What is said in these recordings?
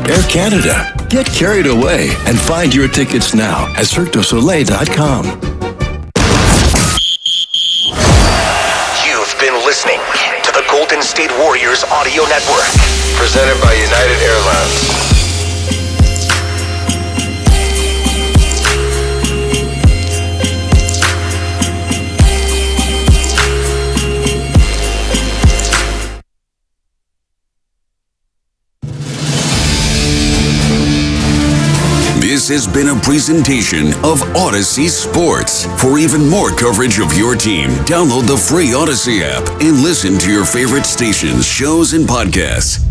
Air Canada. Get carried away and find your tickets now at CirqueDuSoleil.com. You've been listening to the Golden State Warriors Audio Network, presented by United Airlines. This has been a presentation of Odyssey Sports. For even more coverage of your team, download the free Odyssey app and listen to your favorite stations, shows, and podcasts.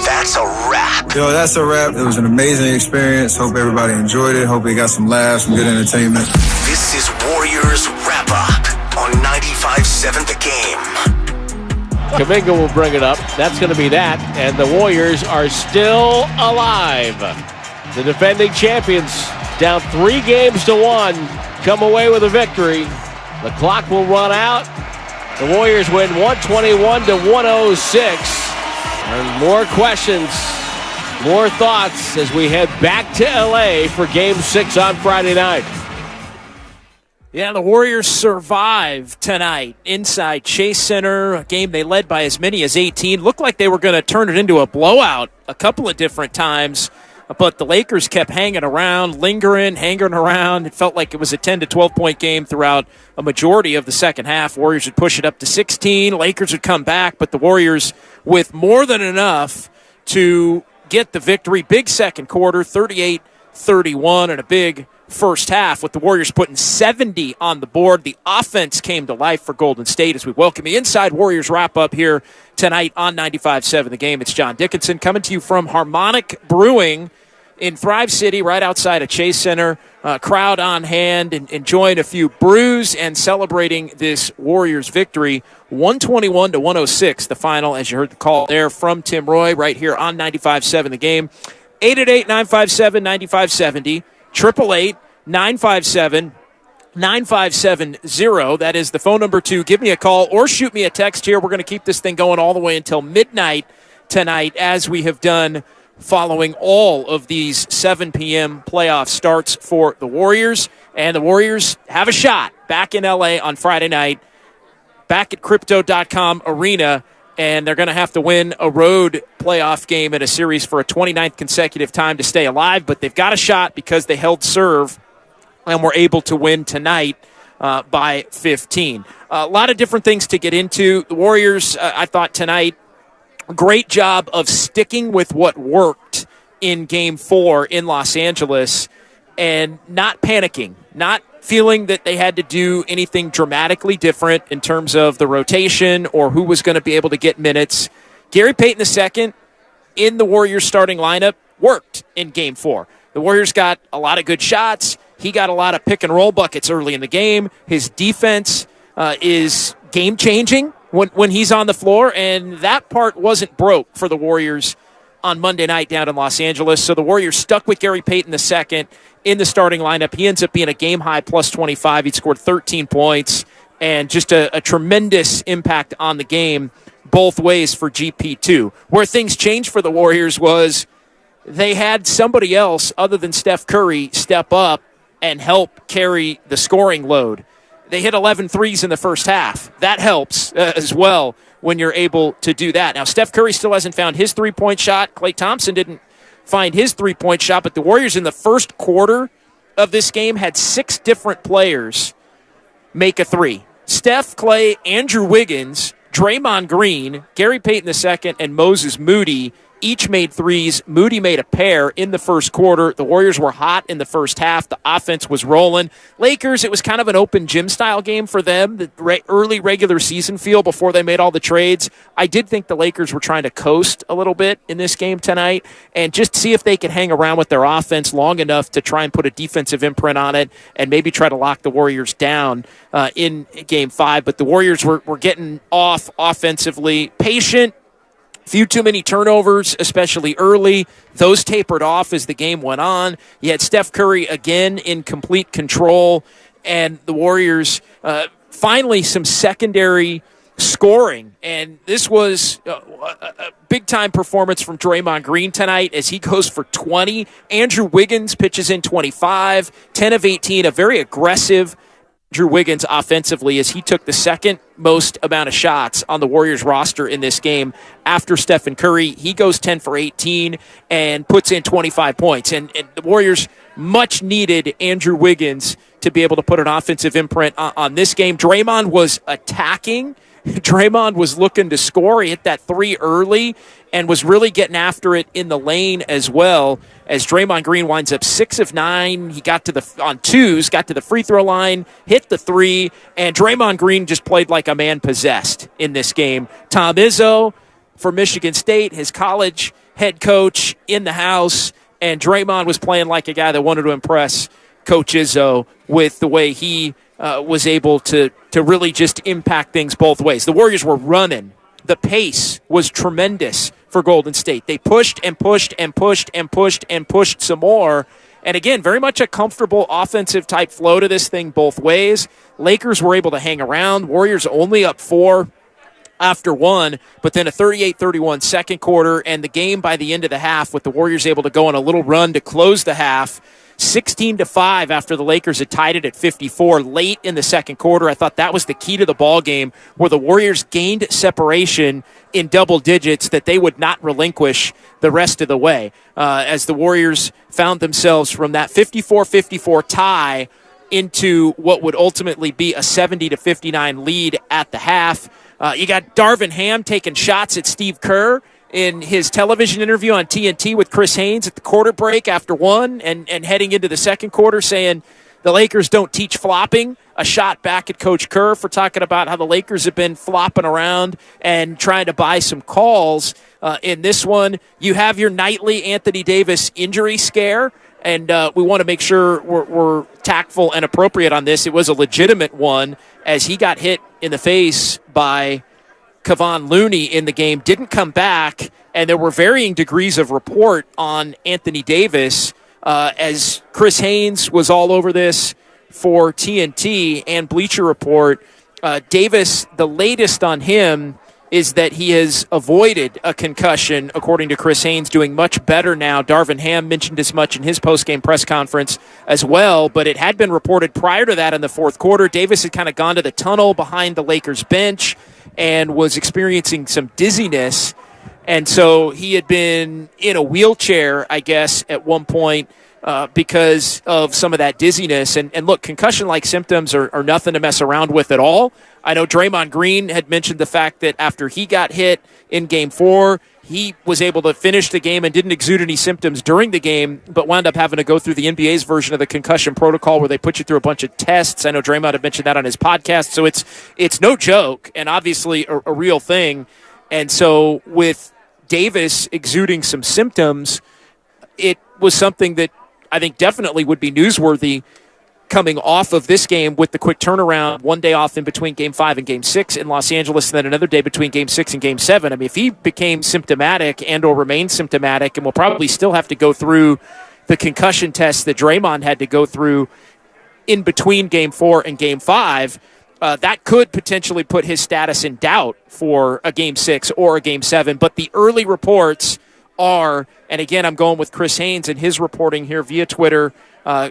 That's a wrap. Yo, that's a wrap. It was an amazing experience. Hope everybody enjoyed it. Hope we got some laughs, some good entertainment. This is Warriors Wrap Up on 95.7 The Game. Kuminga will bring it up. That's going to be that. And the Warriors are still alive. The defending champions, down 3-1, come away with a victory. The clock will run out. The Warriors win 121-106. And more questions, more thoughts as we head back to L.A. for Game 6 on Friday night. Yeah, the Warriors survived tonight inside Chase Center, a game they led by as many as 18. Looked like they were going to turn it into a blowout a couple of different times, but the Lakers kept hanging around, hanging around. It felt like it was a 10 to 12-point game throughout a majority of the second half. Warriors would push it up to 16. Lakers would come back, but the Warriors with more than enough to get the victory. Big second quarter, 38-31, and a big first half with the Warriors putting 70 on the board. The offense came to life for Golden State as we welcome you inside Warriors Wrap-Up here tonight on 95.7 The Game. It's John Dickinson coming to you from Harmonic Brewing in Thrive City right outside of Chase Center. Crowd on hand and enjoying a few brews and celebrating this Warriors victory. 121-106 the final, as you heard the call there from Tim Roy right here on 95.7 The Game. 888-957-9570. 888-957-9570. That is the phone number to give me a call or shoot me a text here. We're going to keep this thing going all the way until midnight tonight, as we have done following all of these 7 p.m. playoff starts for the Warriors. And the Warriors have a shot back in L.A. on Friday night, back at Crypto.com Arena. And they're going to have to win a road playoff game in a series for a 29th consecutive time to stay alive. But they've got a shot because they held serve and were able to win tonight by 15. A lot of different things to get into. The Warriors, I thought tonight, great job of sticking with what worked in Game 4 in Los Angeles and not panicking, not feeling that they had to do anything dramatically different in terms of the rotation or who was going to be able to get minutes. Gary Payton II in the Warriors starting lineup worked in Game 4. The Warriors got a lot of good shots. He got a lot of pick-and-roll buckets early in the game. His defense is game-changing when he's on the floor, and that part wasn't broke for the Warriors on Monday night down in Los Angeles. So the Warriors stuck with Gary Payton II in the starting lineup. He ends up being a game-high plus 25. He scored 13 points and just a tremendous impact on the game both ways for GP2. Where things changed for the Warriors was they had somebody else other than Steph Curry step up and help carry the scoring load. They hit 11 threes in the first half. That helps as well when you're able to do that. Now, Steph Curry still hasn't found his three-point shot. Klay Thompson didn't find his three-point shot, but the Warriors in the first quarter of this game had 6 different players make a three. Steph, Klay, Andrew Wiggins, Draymond Green, Gary Payton II, and Moses Moody each made threes. Moody made a pair in the first quarter. The Warriors were hot in the first half. The offense was rolling. Lakers, it was kind of an open gym style game for them, the early regular season feel before they made all the trades. I did think the Lakers were trying to coast a little bit in this game tonight and just see if they could hang around with their offense long enough to try and put a defensive imprint on it and maybe try to lock the Warriors down in Game 5. But the Warriors were getting off offensively, patient. Few too many turnovers, especially early. Those tapered off as the game went on. You had Steph Curry again in complete control, and the Warriors finally some secondary scoring. And this was a big-time performance from Draymond Green tonight as he goes for 20. Andrew Wiggins pitches in 25, 10 of 18, a very aggressive Andrew Wiggins offensively as he took the second most amount of shots on the Warriors roster in this game after Stephen Curry. He goes 10 for 18 and puts in 25 points. And the Warriors much needed Andrew Wiggins to be able to put an offensive imprint on this game. Draymond was attacking. Draymond was looking to score. He hit that three early and was really getting after it in the lane as well. As Draymond Green winds up 6 of 9, he got to the free throw line, hit the three, and Draymond Green just played like a man possessed in this game. Tom Izzo for Michigan State, his college head coach in the house, and Draymond was playing like a guy that wanted to impress Coach Izzo with the way he was able to really just impact things both ways. The Warriors were running. The pace was tremendous for Golden State. They pushed and pushed and pushed and pushed and pushed some more. And again, very much a comfortable offensive type flow to this thing both ways. Lakers were able to hang around. Warriors only up 4 after 1, but then a 38-31 second quarter, and the game by the end of the half with the Warriors able to go on a little run to close the half. 16-5 after the Lakers had tied it at 54 late in the second quarter. I thought that was the key to the ball game, where the Warriors gained separation in double digits that they would not relinquish the rest of the way. As the Warriors found themselves from that 54-54 tie into what would ultimately be a 70-59 lead at the half. You got Darvin Ham taking shots at Steve Kerr in his television interview on TNT with Chris Haynes at the quarter break after 1 and heading into the second quarter, saying the Lakers don't teach flopping. A shot back at Coach Kerr for talking about how the Lakers have been flopping around and trying to buy some calls. In this one, you have your nightly Anthony Davis injury scare, and we want to make sure we're tactful and appropriate on this. It was a legitimate one as he got hit in the face by Kevon Looney in the game, didn't come back, and there were varying degrees of report on Anthony Davis as Chris Haynes was all over this for TNT and Bleacher Report. Davis, the latest on him is that he has avoided a concussion, according to Chris Haynes, doing much better now. Darvin Ham mentioned as much in his post-game press conference as well, but it had been reported prior to that in the fourth quarter. Davis had kind of gone to the tunnel behind the Lakers bench and was experiencing some dizziness, and so he had been in a wheelchair, I guess, at one point because of some of that dizziness. And look, concussion-like symptoms are nothing to mess around with at all. I know Draymond Green had mentioned the fact that after he got hit in Game 4, he was able to finish the game and didn't exude any symptoms during the game, but wound up having to go through the NBA's version of the concussion protocol where they put you through a bunch of tests. I know Draymond had mentioned that on his podcast, so it's no joke and obviously a real thing. And so with Davis exuding some symptoms, it was something that I think definitely would be newsworthy coming off of this game with the quick turnaround, 1 day off in between Game 5 and Game 6 in Los Angeles, and then another day between Game 6 and Game 7. I mean, if he became symptomatic and or remains symptomatic, and we'll probably still have to go through the concussion tests that Draymond had to go through in between Game 4 and Game 5, that could potentially put his status in doubt for a Game 6 or a Game 7. But the early reports are, and again, I'm going with Chris Haynes and his reporting here via Twitter,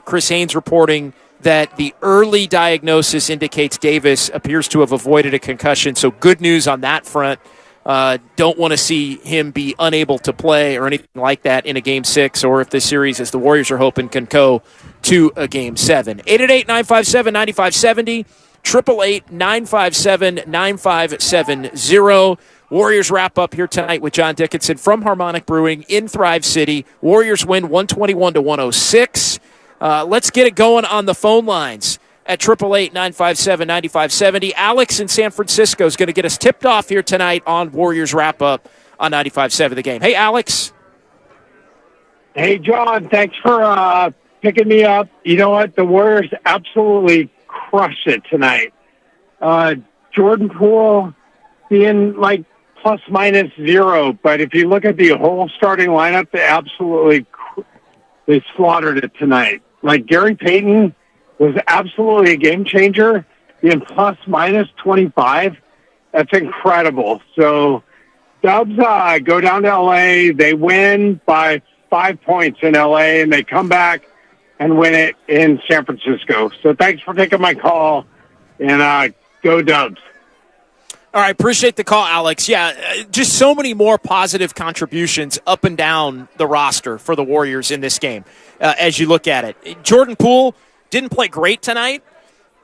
Chris Haynes reporting that the early diagnosis indicates Davis appears to have avoided a concussion. So good news on that front. Don't want to see him be unable to play or anything like that in a Game 6, or if this series, as the Warriors are hoping, can go to a Game 7. 888-957-9570, 888-957-9570. Warriors wrap up here tonight with John Dickinson from Harmonic Brewing in Thrive City. Warriors win 121-106. Let's get it going on the phone lines at 888-957-9570. Alex in San Francisco is going to get us tipped off here tonight on Warriors Wrap Up on 95.7 The Game. Hey, Alex. Hey, John. Thanks for picking me up. You know what? The Warriors absolutely crushed it tonight. Jordan Poole being like ±0, but if you look at the whole starting lineup, they slaughtered it tonight. Like, Gary Payton was absolutely a game changer. Being ±25, that's incredible. So Dubs go down to L.A. They win by 5 points in L.A., and they come back and win it in San Francisco. So thanks for taking my call, and go Dubs. All right, appreciate the call, Alex. Yeah, just so many more positive contributions up and down the roster for the Warriors in this game as you look at it. Jordan Poole didn't play great tonight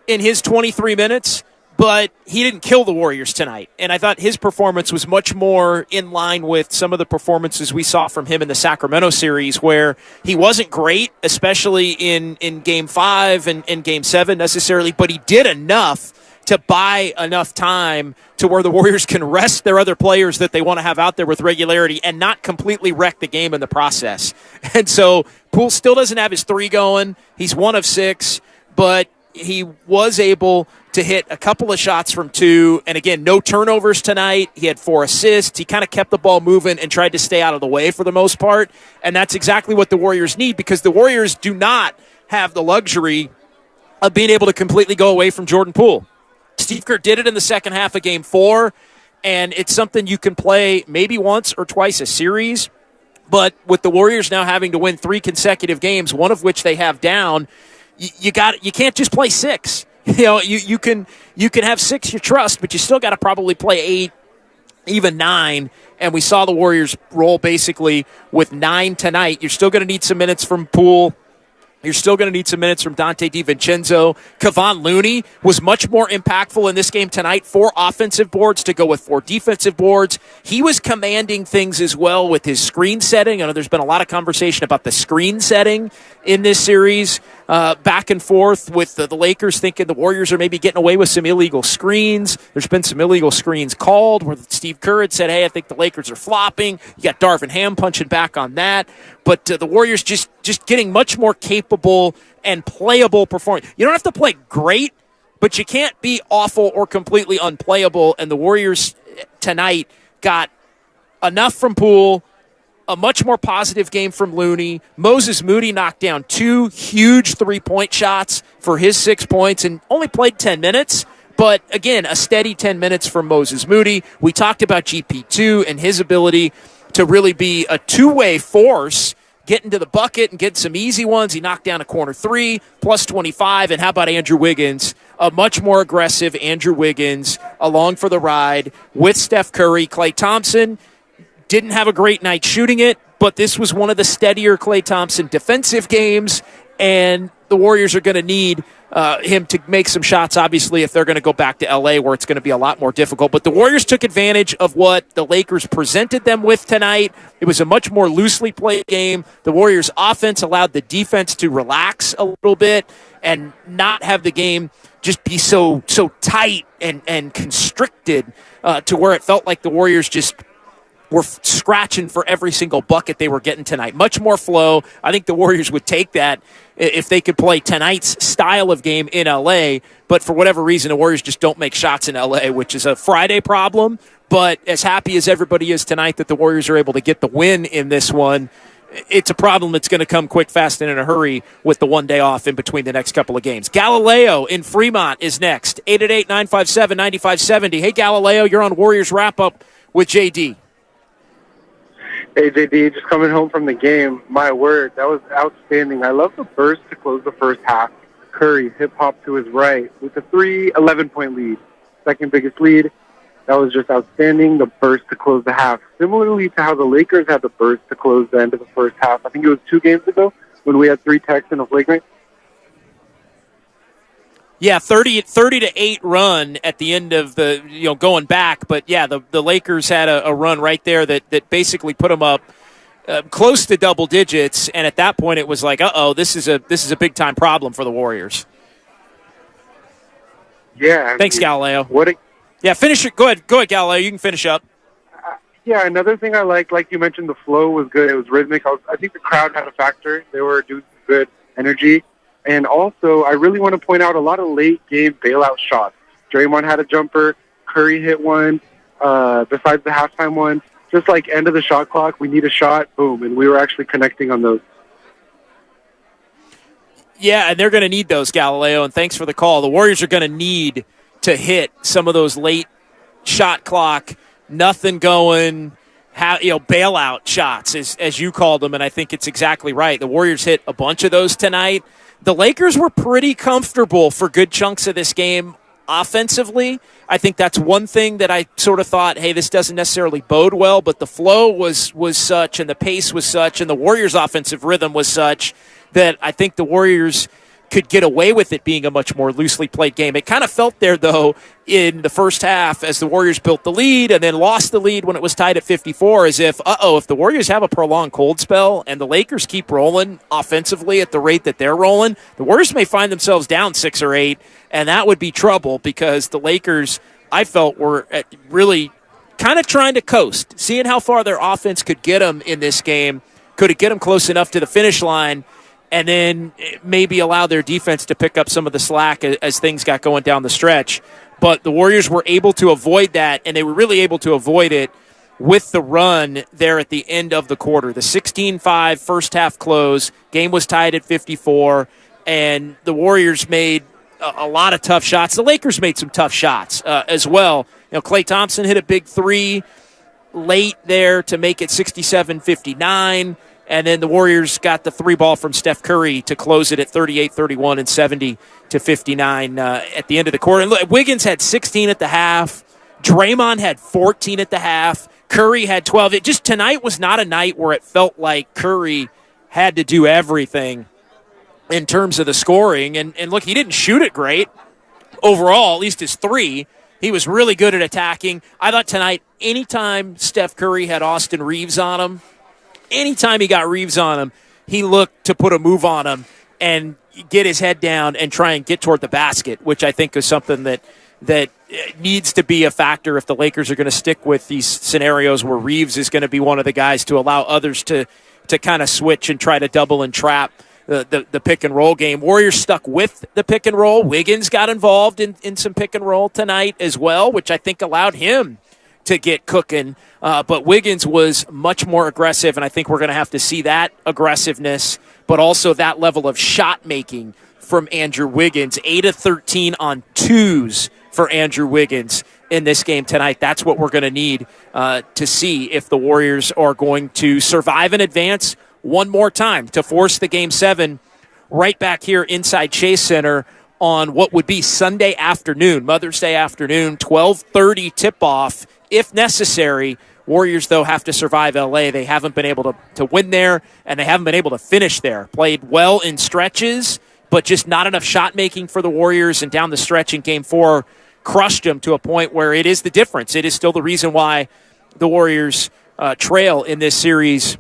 in his 23 minutes, but he didn't kill the Warriors tonight. And I thought his performance was much more in line with some of the performances we saw from him in the Sacramento series, where he wasn't great, especially in Game 5 and Game 7 necessarily, but he did enough to buy enough time to where the Warriors can rest their other players that they want to have out there with regularity and not completely wreck the game in the process. And so Poole still doesn't have his three going. He's 1 of 6, but he was able to hit a couple of shots from 2. And again, no turnovers tonight. He had 4 assists. He kind of kept the ball moving and tried to stay out of the way for the most part. And that's exactly what the Warriors need, because the Warriors do not have the luxury of being able to completely go away from Jordan Poole. Steve Kerr did it in the second half of Game 4, and it's something you can play maybe once or twice a series. But with the Warriors now having to win 3 consecutive games, one of which they have down, you can't just play 6. You know, you can have 6 you trust, but you still got to probably play 8, even 9. And we saw the Warriors roll basically with 9 tonight. You're still going to need some minutes from Poole. You're still going to need some minutes from Dante DiVincenzo. Kevon Looney was much more impactful in this game tonight. 4 offensive boards to go with 4 defensive boards. He was commanding things as well with his screen setting. I know there's been a lot of conversation about the screen setting in this series, back and forth with the Lakers thinking the Warriors are maybe getting away with some illegal screens. There's been some illegal screens called where Steve Kerr had said, hey, I think the Lakers are flopping. You got Darvin Ham punching back on that. But the Warriors just getting much more capable and playable performance. You don't have to play great, but you can't be awful or completely unplayable. And the Warriors tonight got enough from Poole, a much more positive game from Looney. Moses Moody knocked down 2 huge 3-point shots for his 6 points and only played 10 minutes. But, again, a steady 10 minutes from Moses Moody. We talked about GP2 and his ability to really be a two-way force, getting to the bucket and getting some easy ones. He knocked down a corner 3, plus 25. And how about Andrew Wiggins? A much more aggressive Andrew Wiggins along for the ride with Steph Curry. Klay Thompson didn't have a great night shooting it, but this was one of the steadier Klay Thompson defensive games, and the Warriors are going to need him to make some shots, obviously, if they're going to go back to L.A., where it's going to be a lot more difficult. But the Warriors took advantage of what the Lakers presented them with tonight. It was a much more loosely played game. The Warriors' offense allowed the defense to relax a little bit and not have the game just be so tight and constricted to where it felt like the Warriors just were scratching for every single bucket they were getting tonight. Much more flow. I think the Warriors would take that if they could play tonight's style of game in L.A., but for whatever reason, the Warriors just don't make shots in L.A., which is a Friday problem. But as happy as everybody is tonight that the Warriors are able to get the win in this one, it's a problem that's going to come quick, fast, and in a hurry with the 1 day off in between the next couple of games. Galileo in Fremont is next. 888-957-9570. Hey, Galileo, you're on Warriors Wrap-Up with JD. Hey, JD, just coming home from the game. My word, that was outstanding. I love the burst to close the first half. Curry, hip-hop to his right with a 11-point lead. Second biggest lead. That was just outstanding, the burst to close the half. Similarly to how the Lakers had the burst to close the end of the first half. I think it was 2 games ago when we had 3 techs in a flagrant. Yeah, 30-8 run at the end of the, going back. But, yeah, the Lakers had a run right there that basically put them up close to double digits. And at that point, it was like, this is a big-time problem for the Warriors. Yeah. Thanks, Galileo. Yeah, finish it. Go ahead, Galileo. You can finish up. Yeah, another thing I liked, like you mentioned, the flow was good. It was rhythmic. I think the crowd had a factor. They were doing good energy. And also, I really want to point out a lot of late-game bailout shots. Draymond had a jumper. Curry hit one. Besides the halftime one, just like end of the shot clock, we need a shot, boom, and we were actually connecting on those. Yeah, and they're going to need those, Galileo, and thanks for the call. The Warriors are going to need to hit some of those late shot clock nothing going, bailout shots, as you called them, and I think it's exactly right. The Warriors hit a bunch of those tonight. The Lakers were pretty comfortable for good chunks of this game offensively. I think that's one thing that I sort of thought, hey, this doesn't necessarily bode well, but the flow was such and the pace was such and the Warriors' offensive rhythm was such that I think the Warriors could get away with it being a much more loosely played game. It kind of felt there, though, in the first half as the Warriors built the lead and then lost the lead when it was tied at 54, as if, if the Warriors have a prolonged cold spell and the Lakers keep rolling offensively at the rate that they're rolling, the Warriors may find themselves down 6 or 8, and that would be trouble because the Lakers, I felt, were really kind of trying to coast, seeing how far their offense could get them in this game. Could it get them close enough to the finish line and then maybe allow their defense to pick up some of the slack as things got going down the stretch? But the Warriors were able to avoid that, and they were really able to avoid it with the run there at the end of the quarter. The 16-5 first half close, game was tied at 54, and the Warriors made a lot of tough shots. The Lakers made some tough shots as well. Klay Thompson hit a big three late there to make it 67-59. And then the Warriors got the 3 ball from Steph Curry to close it at 38-31 and 70-59 at the end of the quarter. And look, Wiggins had 16 at the half. Draymond had 14 at the half. Curry had 12. Tonight was not a night where it felt like Curry had to do everything in terms of the scoring. And look, he didn't shoot it great overall, at least his 3. He was really good at attacking. I thought tonight, anytime Steph Curry had Austin Reeves on him, anytime he got Reeves on him, he looked to put a move on him and get his head down and try and get toward the basket, which I think is something that needs to be a factor if the Lakers are going to stick with these scenarios where Reeves is going to be one of the guys to allow others to kind of switch and try to double and trap the pick and roll game. Warriors stuck with the pick and roll. Wiggins got involved in some pick and roll tonight as well, which I think allowed him to get cooking. But Wiggins was much more aggressive, and I think we're going to have to see that aggressiveness, but also that level of shot making from Andrew Wiggins. 8 of 13 on twos for Andrew Wiggins in this game tonight. That's what we're going to need to see if the Warriors are going to survive and advance one more time to force the Game 7 right back here inside Chase Center on what would be Sunday afternoon, Mother's Day afternoon, 12:30 tip-off if necessary. Warriors, though, have to survive L.A. They haven't been able to win there, and they haven't been able to finish there. Played well in stretches, but just not enough shot-making for the Warriors, and down the stretch in Game 4 crushed them to a point where it is the difference. It is still the reason why the Warriors trail in this series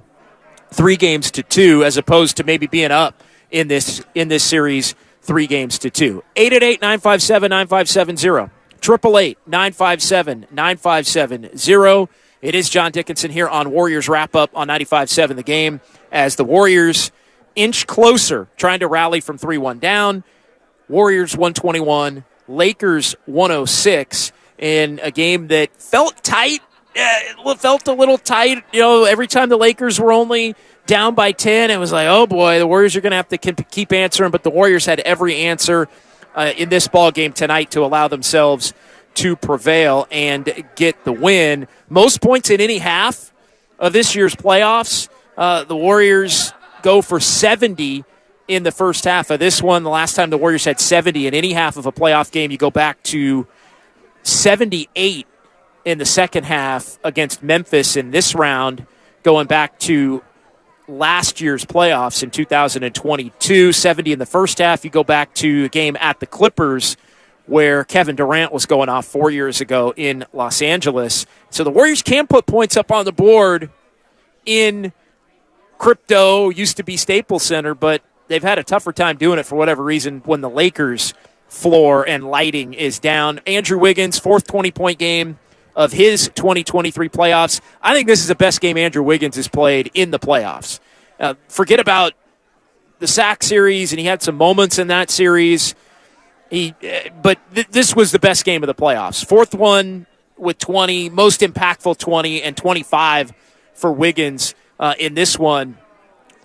3-2, as opposed to maybe being up in this series 3-2. 888-957-9570. 888-957-9570. It is John Dickinson here on Warriors Wrap-Up on 95.7 The Game as the Warriors inch closer, trying to rally from 3-1 down. Warriors 121, Lakers 106 in a game that felt tight. It felt a little tight. Every time the Lakers were only down by 10, it was like, oh boy, the Warriors are going to have to keep answering, but the Warriors had every answer in this ball game tonight to allow themselves to prevail and get the win. Most points in any half of this year's playoffs. The Warriors go for 70 in the first half of this one. The last time the Warriors had 70 in any half of a playoff game, you go back to 78 in the second half against Memphis in this round, going back to last year's playoffs in 2022. 70 in the first half. You go back to a game at the Clippers where Kevin Durant was going off 4 years ago in Los Angeles. So the Warriors can put points up on the board in Crypto, used to be Staples Center, but they've had a tougher time doing it for whatever reason when the Lakers' floor and lighting is down. Andrew Wiggins, fourth 20-point game of his 2023 playoffs. I think this is the best game Andrew Wiggins has played in the playoffs. Forget about the sack series, and he had some moments in that series. This was the best game of the playoffs. Fourth one with 20, most impactful 20, and 25 for Wiggins in this one.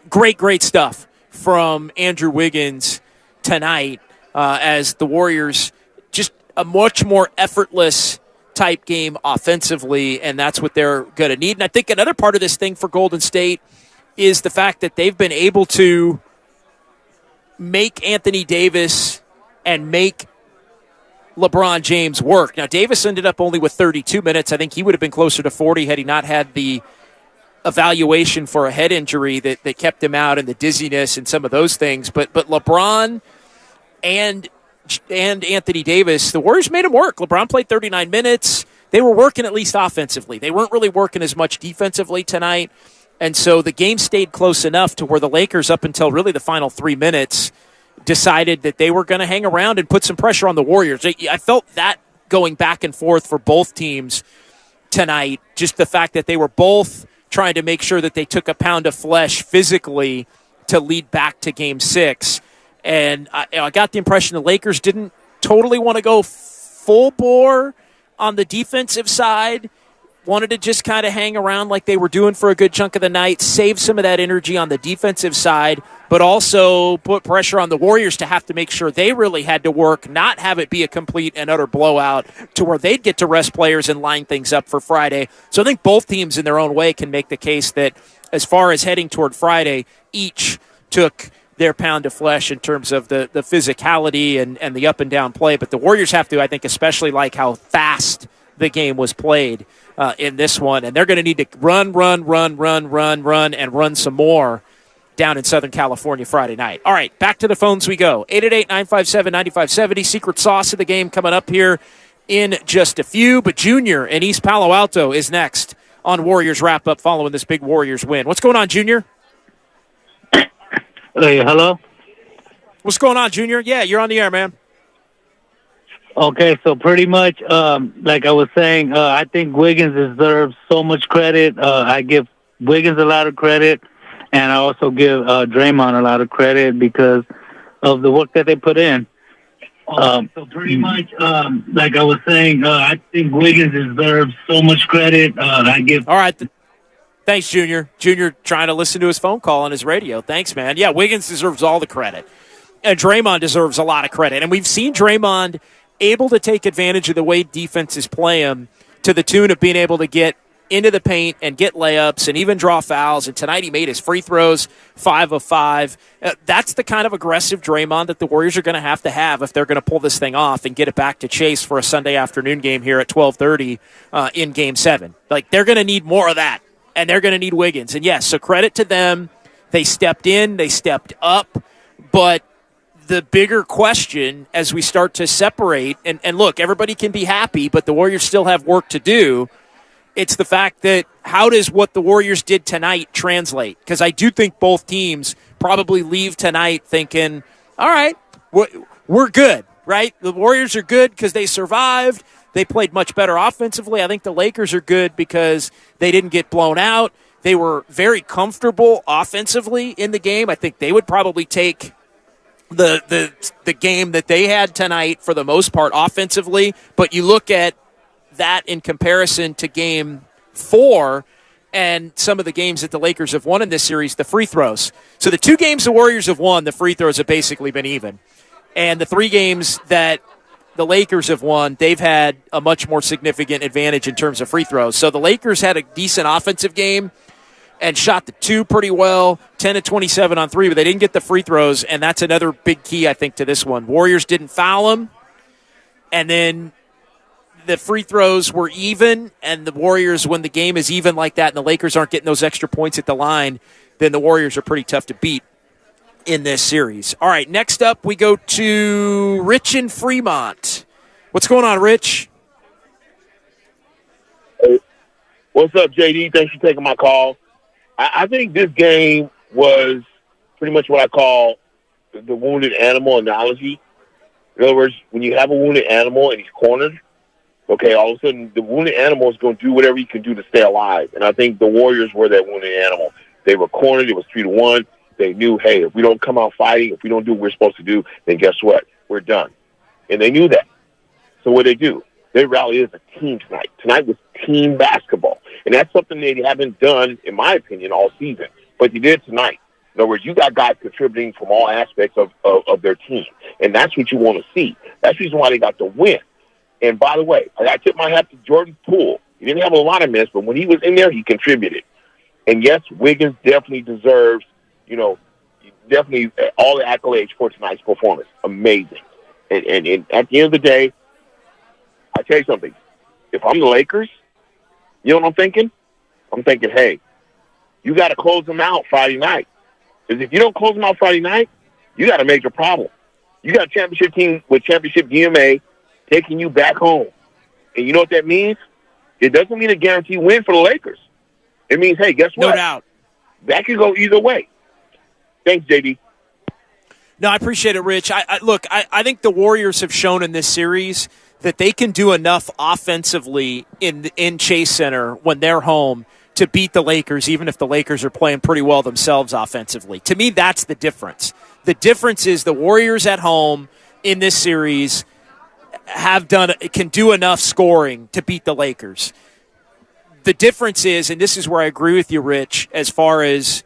Great stuff from Andrew Wiggins tonight as the Warriors just a much more effortless type game offensively, and that's what they're going to need. And I think another part of this thing for Golden State is the fact that they've been able to make Anthony Davis and make LeBron James work. Now, Davis ended up only with 32 minutes. I think he would have been closer to 40 had he not had the evaluation for a head injury that kept him out, and the dizziness and some of those things. But LeBron and Anthony Davis, the Warriors made him work. LeBron played 39 minutes. They were working at least offensively. They weren't really working as much defensively tonight. And so the game stayed close enough to where the Lakers, up until really the final 3 minutes, decided that they were going to hang around and put some pressure on the Warriors. I felt that going back and forth for both teams tonight, just the fact that they were both trying to make sure that they took a pound of flesh physically to lead back to Game 6. And I got the impression the Lakers didn't totally want to go full bore on the defensive side, wanted to just kind of hang around like they were doing for a good chunk of the night, save some of that energy on the defensive side, but also put pressure on the Warriors to have to make sure they really had to work, not have it be a complete and utter blowout to where they'd get to rest players and line things up for Friday. So I think both teams in their own way can make the case that as far as heading toward Friday, each took their pound of flesh in terms of the physicality and the up and down play. But the Warriors have to, I think, especially like how fast the game was played in this one. And they're going to need to run, and run some more down in Southern California Friday night. All right, back to the phones we go. 888-957-9570. Secret sauce of the game coming up here in just a few. But Junior in East Palo Alto is next on Warriors Wrap-Up following this big Warriors win. What's going on, Junior? Hey, hello? What's going on, Junior? Yeah, you're on the air, man. Okay, so pretty much, like I was saying, I think Wiggins deserves so much credit. I give Wiggins a lot of credit, and I also give Draymond a lot of credit because of the work that they put in. So pretty much, like I was saying, I think Wiggins deserves so much credit. I give. All right. Thanks, Junior. Junior trying to listen to his phone call on his radio. Thanks, man. Yeah, Wiggins deserves all the credit. And Draymond deserves a lot of credit. And we've seen Draymond able to take advantage of the way defenses play him to the tune of being able to get into the paint and get layups and even draw fouls. And tonight he made his free throws, 5 of 5. That's the kind of aggressive Draymond that the Warriors are going to have if they're going to pull this thing off and get it back to Chase for a Sunday afternoon game here at 12:30 in Game 7. Like, they're going to need more of that, and they're going to need Wiggins. And, yes, so credit to them. They stepped in. They stepped up. But the bigger question as we start to separate, and look, everybody can be happy, but the Warriors still have work to do. It's the fact that how does what the Warriors did tonight translate? Because I do think both teams probably leave tonight thinking, all right, we're good, right? The Warriors are good because they survived. They played much better offensively. I think the Lakers are good because they didn't get blown out. They were very comfortable offensively in the game. I think they would probably take the game that they had tonight for the most part offensively, but you look at that in comparison to Game 4 and some of the games that the Lakers have won in this series, the free throws. So the 2 games the Warriors have won, the free throws have basically been even. And the 3 games that the Lakers have won, they've had a much more significant advantage in terms of free throws. So the Lakers had a decent offensive game and shot the 2 pretty well, 10 of 27 on 3, but they didn't get the free throws, and that's another big key, I think, to this one. Warriors didn't foul them, and then the free throws were even, and the Warriors, when the game is even like that and the Lakers aren't getting those extra points at the line, then the Warriors are pretty tough to beat in this series. All right, next up we go to Rich in Fremont. What's going on, Rich? Hey, what's up, JD? Thanks for taking my call. I think this game was pretty much what I call the wounded animal analogy. In other words, when you have a wounded animal and he's cornered, okay, all of a sudden the wounded animal is going to do whatever he can do to stay alive. And I think the Warriors were that wounded animal. They were cornered. It was 3-1. They knew, hey, if we don't come out fighting, if we don't do what we're supposed to do, then guess what? We're done. And they knew that. So what they do? They rallied as a team tonight. Tonight was team basketball. And that's something they haven't done, in my opinion, all season. But they did tonight. In other words, you got guys contributing from all aspects of their team. And that's what you want to see. That's the reason why they got the win. And by the way, I got to tip my hat to Jordan Poole. He didn't have a lot of minutes, but when he was in there, he contributed. And yes, Wiggins definitely deserves, definitely all the accolades for tonight's performance. Amazing. And at the end of the day, I tell you something. If I'm the Lakers, you know what I'm thinking? I'm thinking, hey, you got to close them out Friday night. Because if you don't close them out Friday night, you got a major problem. You got a championship team with championship DMA taking you back home. And you know what that means? It doesn't mean a guaranteed win for the Lakers. It means, hey, guess what? No doubt. That could go either way. Thanks, JD. No, I appreciate it, Rich. I think the Warriors have shown in this series that they can do enough offensively in Chase Center when they're home to beat the Lakers, even if the Lakers are playing pretty well themselves offensively. To me, that's the difference. The difference is the Warriors at home in this series can do enough scoring to beat the Lakers. The difference is, and this is where I agree with you, Rich, as far as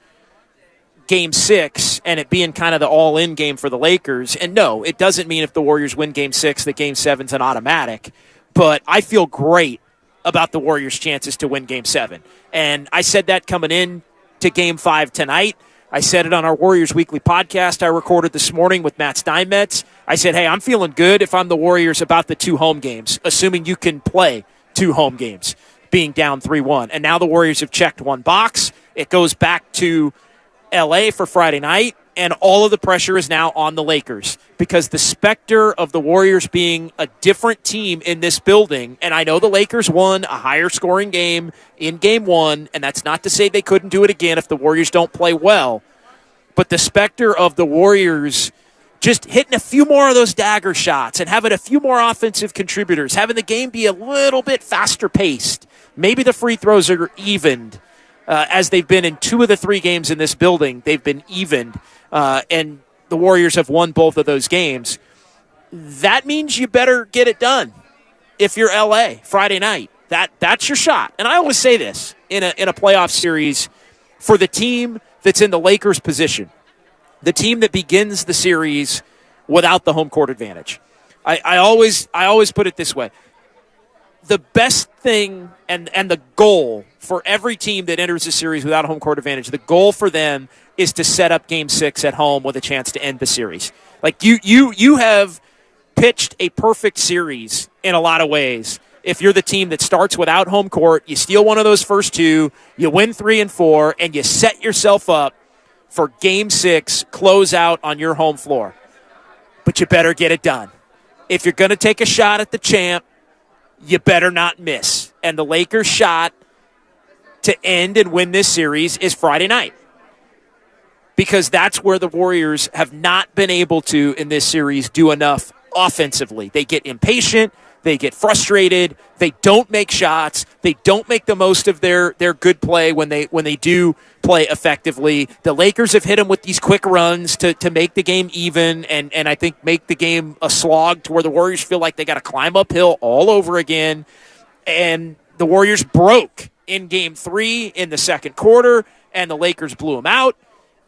Game 6 and it being kind of the all-in game for the Lakers. And no, it doesn't mean if the Warriors win Game 6 that Game 7's an automatic. But I feel great about the Warriors' chances to win Game 7. And I said that coming in to Game 5 tonight. I said it on our Warriors Weekly podcast I recorded this morning with Matt Steinmetz. I said, hey, I'm feeling good if I'm the Warriors about the 2 home games, assuming you can play 2 home games, being down 3-1. And now the Warriors have checked 1 box. It goes back to L.A. for Friday night, and all of the pressure is now on the Lakers because the specter of the Warriors being a different team in this building, and I know the Lakers won a higher scoring game in Game 1, and that's not to say they couldn't do it again if the Warriors don't play well, but the specter of the Warriors just hitting a few more of those dagger shots and having a few more offensive contributors, having the game be a little bit faster paced. Maybe the free throws are evened. As they've been in 2 of the 3 games in this building, they've been evened, and the Warriors have won both of those games. That means you better get it done if you're L.A. Friday night. That's your shot. And I always say this in a playoff series for the team that's in the Lakers' position, the team that begins the series without the home court advantage. I always put it this way. The best thing and the goal for every team that enters a series without a home court advantage, the goal for them is to set up Game 6 at home with a chance to end the series. Like you have pitched a perfect series in a lot of ways. If you're the team that starts without home court, you steal one of those first 2, you win 3 and 4, and you set yourself up for Game 6 closeout on your home floor. But you better get it done. If you're going to take a shot at the champ, you better not miss. And the Lakers' shot to end and win this series is Friday night. Because that's where the Warriors have not been able to, in this series, do enough offensively. They get impatient. They get frustrated. They don't make shots. They don't make the most of their good play when they do play effectively. The Lakers have hit them with these quick runs to make the game even and I think make the game a slog to where the Warriors feel like they got to climb uphill all over again. And the Warriors broke in Game 3 in the second quarter, and the Lakers blew them out.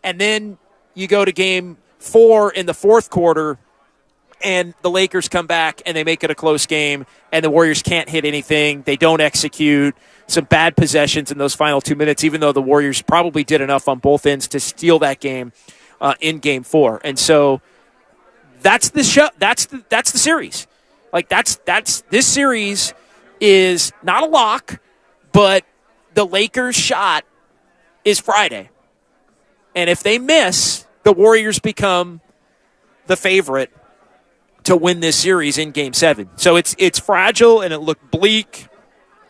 And then you go to Game 4 in the fourth quarter, and the Lakers come back and they make it a close game, and the Warriors can't hit anything. They don't execute. Some bad possessions in those final 2 minutes, even though the Warriors probably did enough on both ends to steal that game in Game 4. And so that's the show. That's the series. Like that's this series is not a lock, but the Lakers' shot is Friday. And if they miss, the Warriors become the favorite to win this series in Game 7. So it's fragile, and it looked bleak,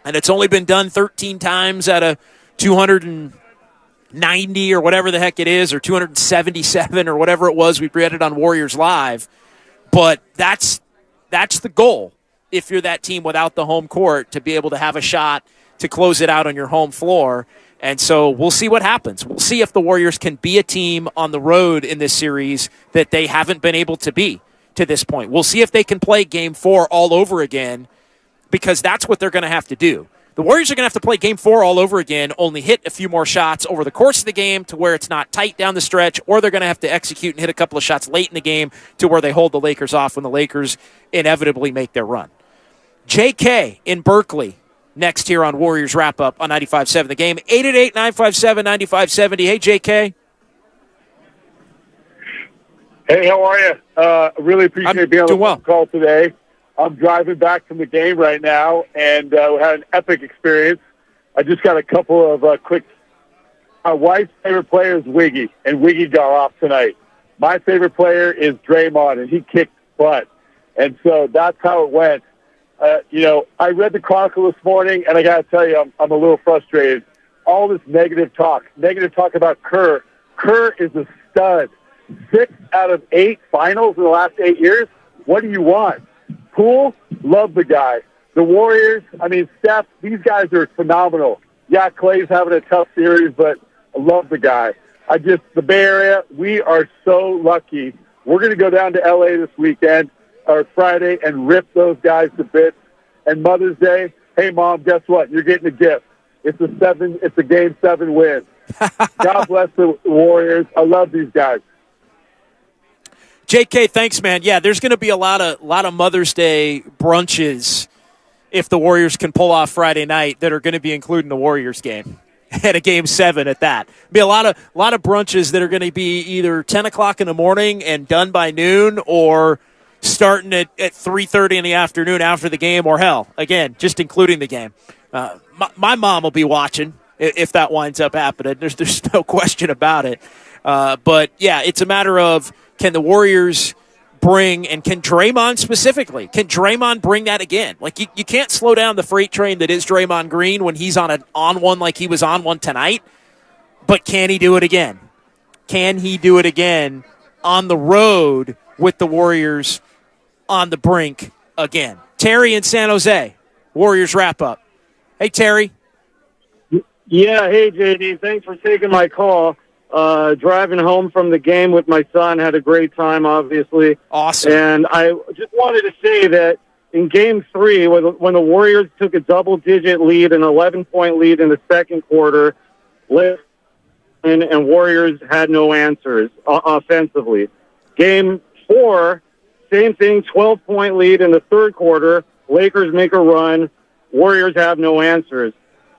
and it's only been done 13 times out of 290 or whatever the heck it is, or 277 or whatever it was we read it on Warriors Live. But that's the goal if you're that team without the home court, to be able to have a shot to close it out on your home floor. And so we'll see what happens. We'll see if the Warriors can be a team on the road in this series that they haven't been able to be to this point. We'll see if they can play Game 4 all over again, because that's what they're going to have to do. The Warriors are going to have to play Game 4 all over again, only hit a few more shots over the course of the game to where it's not tight down the stretch, or they're going to have to execute and hit a couple of shots late in the game to where they hold the Lakers off when the Lakers inevitably make their run. JK in Berkeley next here on Warriors Wrap-Up on 95.7 The Game. 888-957-9570. Hey, JK. Hey, how are you? Really appreciate being on the call today. I'm driving back from the game right now, and we had an epic experience. I just got a couple of quick. My wife's favorite player is Wiggy, and Wiggy got off tonight. My favorite player is Draymond, and he kicked butt. And so that's how it went. I read the Chronicle this morning, and I got to tell you, I'm a little frustrated. All this negative talk about Kerr. Kerr is a stud. 6 out of 8 finals in the last 8 years. What do you want? Poole, love the guy. The Warriors, Steph, these guys are phenomenal. Yeah, Clay's having a tough series, but I love the guy. The Bay Area, we are so lucky. We're going to go down to L.A. this weekend, or Friday, and rip those guys to bits. And Mother's Day, hey, Mom, guess what? You're getting a gift. It's a Game 7 win. God bless the Warriors. I love these guys. JK, thanks, man. Yeah, there's going to be a lot of Mother's Day brunches if the Warriors can pull off Friday night that are going to be including the Warriors game at a Game 7 at that. Be a lot of brunches that are going to be either 10 o'clock in the morning and done by noon, or starting at 3:30 in the afternoon after the game, or hell, again, just including the game. My mom will be watching if that winds up happening. There's no question about it. But yeah, it's a matter of, can the Warriors bring, and can Draymond specifically, can Draymond bring that again? Like, you can't slow down the freight train that is Draymond Green when he's on one like he was on one tonight, but can he do it again? Can he do it again on the road with the Warriors on the brink again? Terry in San Jose, Warriors Wrap-Up. Hey, Terry. Yeah, hey, JD. Thanks for taking my call. Driving home from the game with my son, had a great time, obviously. Awesome. And I just wanted to say that in Game 3, when the Warriors took a double-digit lead, an 11-point lead in the second quarter, and Warriors had no answers offensively. Game 4, same thing, 12-point lead in the third quarter. Lakers make a run. Warriors have no answers.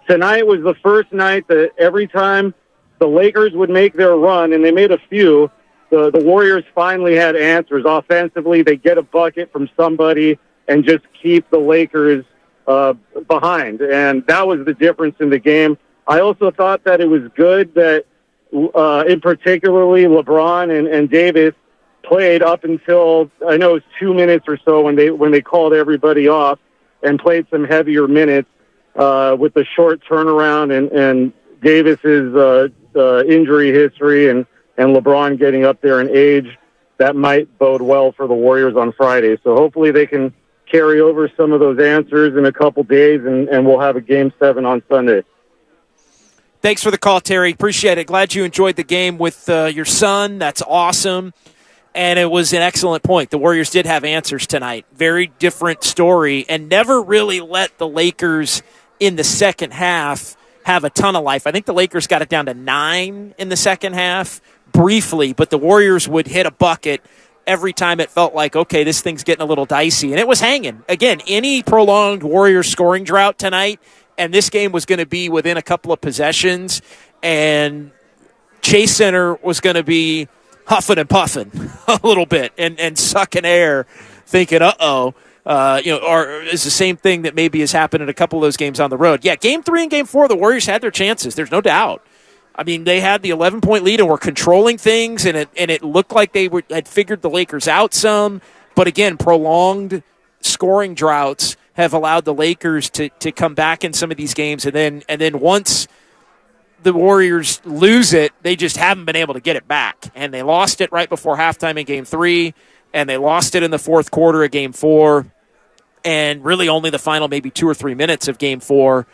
Tonight was the first night that every time the Lakers would make their run, and they made a few, the Warriors finally had answers. Offensively, they get a bucket from somebody and just keep the Lakers behind. And that was the difference in the game. I also thought that it was good that, in particularly, LeBron and Davis played up until, I know it was 2 minutes or so when they called everybody off, and played some heavier minutes with the short turnaround and Davis's injury history and LeBron getting up there in age. That might bode well for the Warriors on Friday. So hopefully they can carry over some of those answers in a couple days, and we'll have a Game 7 on Sunday. Thanks for the call, Terry. Appreciate it. Glad you enjoyed the game with your son. That's awesome. And it was an excellent point. The Warriors did have answers tonight. Very different story, and never really let the Lakers in the second half have a ton of life. I think the Lakers got it down to 9 in the second half briefly, but the Warriors would hit a bucket every time it felt like, okay, this thing's getting a little dicey. And it was hanging. Again, any prolonged Warriors scoring drought tonight, and this game was going to be within a couple of possessions, and Chase Center was going to be huffing and puffing a little bit and sucking air, thinking, or is the same thing that maybe has happened in a couple of those games on the road. Yeah, Game 3 and Game 4, the Warriors had their chances. There's no doubt. I mean, they had the 11-point lead and were controlling things, and it looked like they had figured the Lakers out some. But again, prolonged scoring droughts have allowed the Lakers to come back in some of these games, and then once the Warriors lose it, they just haven't been able to get it back. And they lost it right before halftime in Game 3, and they lost it in the fourth quarter of Game 4, and really only the final maybe 2 or 3 minutes of Game 4.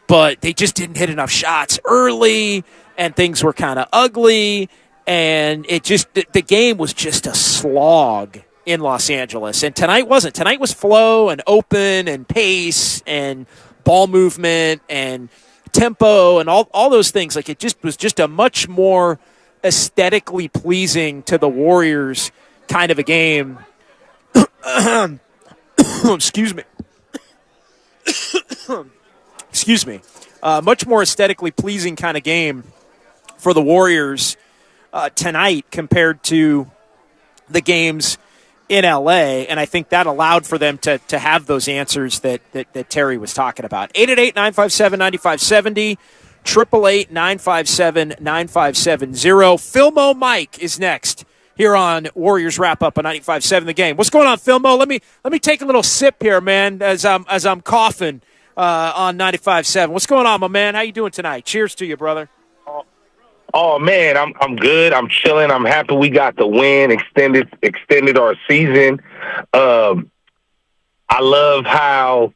But they just didn't hit enough shots early, and things were kind of ugly, and the game was just a slog in Los Angeles. And tonight wasn't. Tonight was flow and open and pace and ball movement and tempo and all those things. Like, it just was just a much more aesthetically pleasing to the Warriors kind of a game. Excuse me. excuse me, much more aesthetically pleasing kind of game for the Warriors tonight compared to the games in L.A., and I think that allowed for them to have those answers that Terry was talking about. 888-957-9570, 888-957-9570. Philmo Mike is next here on Warriors Wrap Up on 95.7 The Game. What's going on, Philmo? Let me take a little sip here, man, as I'm coughing on 95.7. What's going on, my man? How you doing tonight? Cheers to you, brother. Oh man, I'm good. I'm chilling. I'm happy we got the win, extended our season. I love how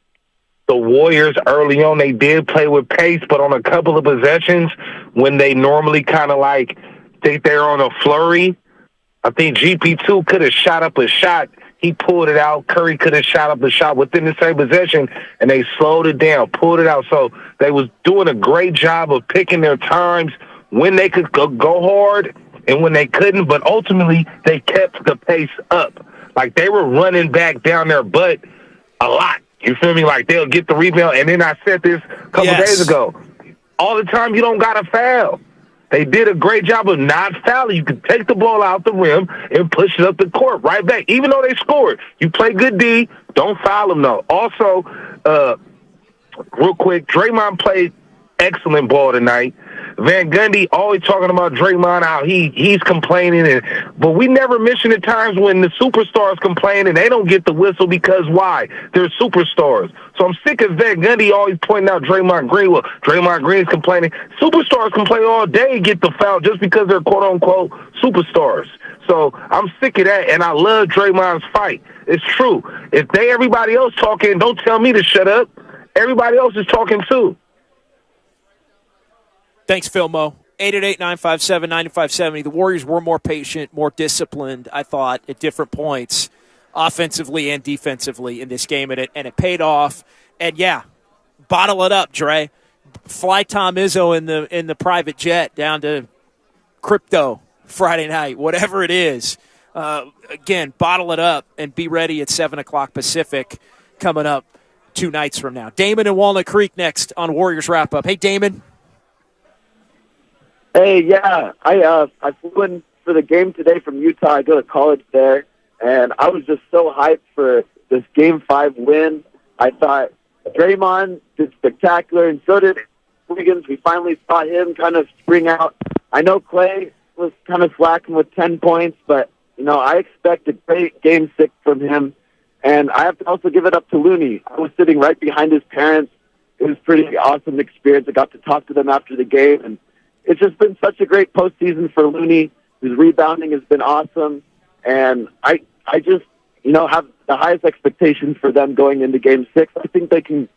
the Warriors early on, they did play with pace, but on a couple of possessions when they normally kind of like think they're on a flurry, I think GP2 could have shot up a shot. He pulled it out. Curry could have shot up a shot within the same possession, and they slowed it down, pulled it out. So they was doing a great job of picking their times when they could go hard and when they couldn't, but ultimately they kept the pace up. Like they were running back down their butt a lot. You feel me? Like they'll get the rebound, and then I said this a couple days ago. All the time you don't got to foul. They did a great job of not fouling. You could take the ball out the rim and push it up the court right back. Even though they scored, you play good D, don't foul them though. Also, real quick, Draymond played excellent ball tonight. Van Gundy always talking about Draymond, how he's complaining, but we never mention the times when the superstars complain and they don't get the whistle because why? They're superstars. So I'm sick of Van Gundy always pointing out Draymond Green. Well, Draymond Green's complaining. Superstars complain all day and get the foul just because they're quote-unquote superstars. So I'm sick of that, and I love Draymond's fight. It's true. If everybody else talking, don't tell me to shut up. Everybody else is talking too. Thanks, Philmo. 888-957-9570. The Warriors were more patient, more disciplined, I thought, at different points, offensively and defensively in this game, and it paid off. And, yeah, bottle it up, Dre. Fly Tom Izzo in the private jet down to crypto Friday night, whatever it is. Again, bottle it up and be ready at 7 o'clock Pacific coming up 2 nights from now. Damon in Walnut Creek next on Warriors Wrap Up. Hey, Damon. Hey, yeah, I flew in for the game today from Utah. I go to college there, and I was just so hyped for this Game 5 win. I thought Draymond did spectacular, and so did Wiggins. We finally saw him kind of spring out. I know Clay was kind of slacking with 10 points, but, I expect a great Game 6 from him. And I have to also give it up to Looney. I was sitting right behind his parents. It was a pretty awesome experience. I got to talk to them after the game, and it's just been such a great postseason for Looney. His rebounding has been awesome, and I just have the highest expectations for them going into Game 6. I think they can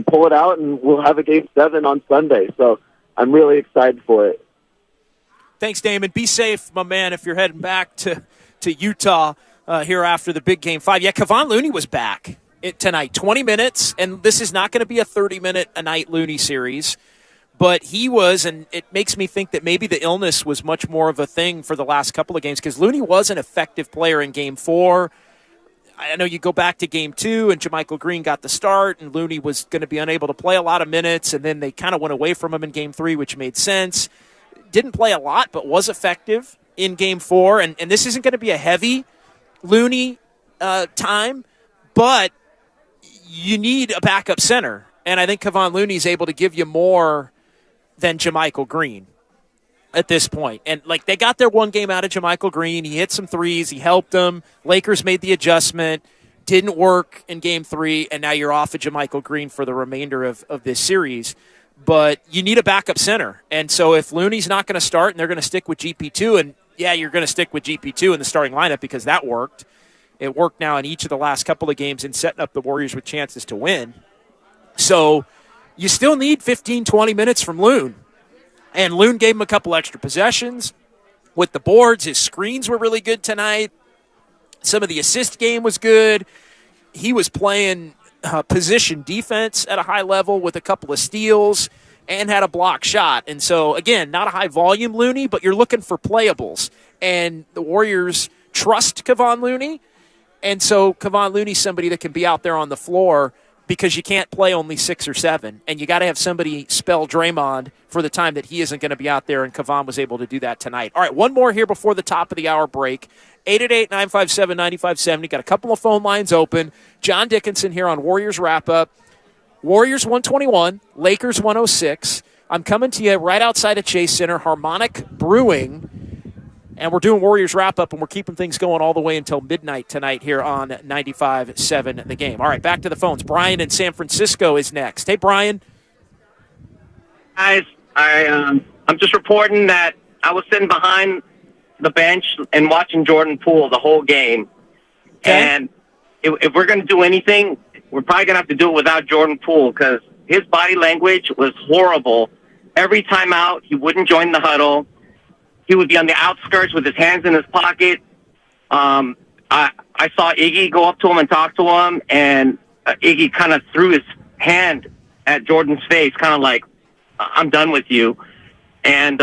pull it out, and we'll have a Game 7 on Sunday. So I'm really excited for it. Thanks, Damon. Be safe, my man, if you're heading back to Utah here after the big Game 5. Yeah, Kevon Looney was back tonight, 20 minutes, and this is not going to be a 30-minute-a-night Looney series. But he was, and it makes me think that maybe the illness was much more of a thing for the last couple of games because Looney was an effective player in Game 4. I know you go back to Game 2, and JaMychal Green got the start, and Looney was going to be unable to play a lot of minutes, and then they kind of went away from him in Game 3, which made sense. Didn't play a lot, but was effective in Game 4, and this isn't going to be a heavy Looney time, but you need a backup center, and I think Kevon Looney is able to give you more than JaMychal Green at this point. And, they got their one game out of JaMychal Green. He hit some threes. He helped them. Lakers made the adjustment. Didn't work in Game 3, and now you're off of JaMychal Green for the remainder of this series. But you need a backup center. And so if Looney's not going to start and they're going to stick with GP2, and, yeah, you're going to stick with GP2 in the starting lineup because that worked. It worked now in each of the last couple of games in setting up the Warriors with chances to win. So you still need 15, 20 minutes from Loon. And Loon gave him a couple extra possessions with the boards. His screens were really good tonight. Some of the assist game was good. He was playing position defense at a high level with a couple of steals and had a block shot. And so, again, not a high-volume Looney, but you're looking for playables. And the Warriors trust Kevon Looney. And so Kevon Looney's somebody that can be out there on the floor because you can't play only 6 or 7, and you got to have somebody spell Draymond for the time that he isn't going to be out there, and Kavan was able to do that tonight. All right, one more here before the top of the hour break. 888-957-9570. Got a couple of phone lines open. John Dickinson here on Warriors Wrap-Up. Warriors 121, Lakers 106. I'm coming to you right outside of Chase Center, Harmonic Brewing. And we're doing Warriors Wrap-Up, and we're keeping things going all the way until midnight tonight here on 95.7 The Game. All right, back to the phones. Brian in San Francisco is next. Hey, Brian. Guys, I'm just reporting that I was sitting behind the bench and watching Jordan Poole the whole game. Okay. And if we're going to do anything, we're probably going to have to do it without Jordan Poole because his body language was horrible. Every time out, he wouldn't join the huddle. He would be on the outskirts with his hands in his pocket. I saw Iggy go up to him and talk to him, and Iggy kind of threw his hand at Jordan's face, kind of like, I'm done with you. And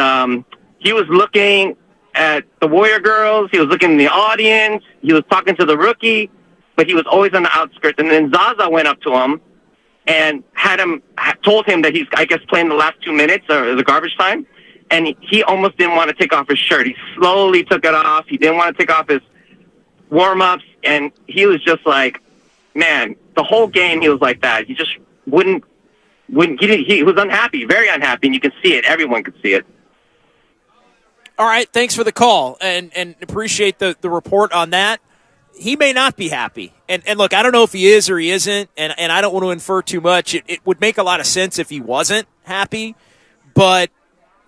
he was looking at the Warrior girls. He was looking in the audience. He was talking to the rookie, but he was always on the outskirts. And then Zaza went up to him and told him that he's, I guess, playing the last 2 minutes or the garbage time. And he almost didn't want to take off his shirt. He slowly took it off. He didn't want to take off his warm-ups. And he was just like, man, the whole game he was like that. He just wouldn't he was unhappy, very unhappy, and you can see it. Everyone could see it. All right, thanks for the call, and appreciate the report on that. He may not be happy. And look, I don't know if he is or he isn't, and I don't want to infer too much. It would make a lot of sense if he wasn't happy, but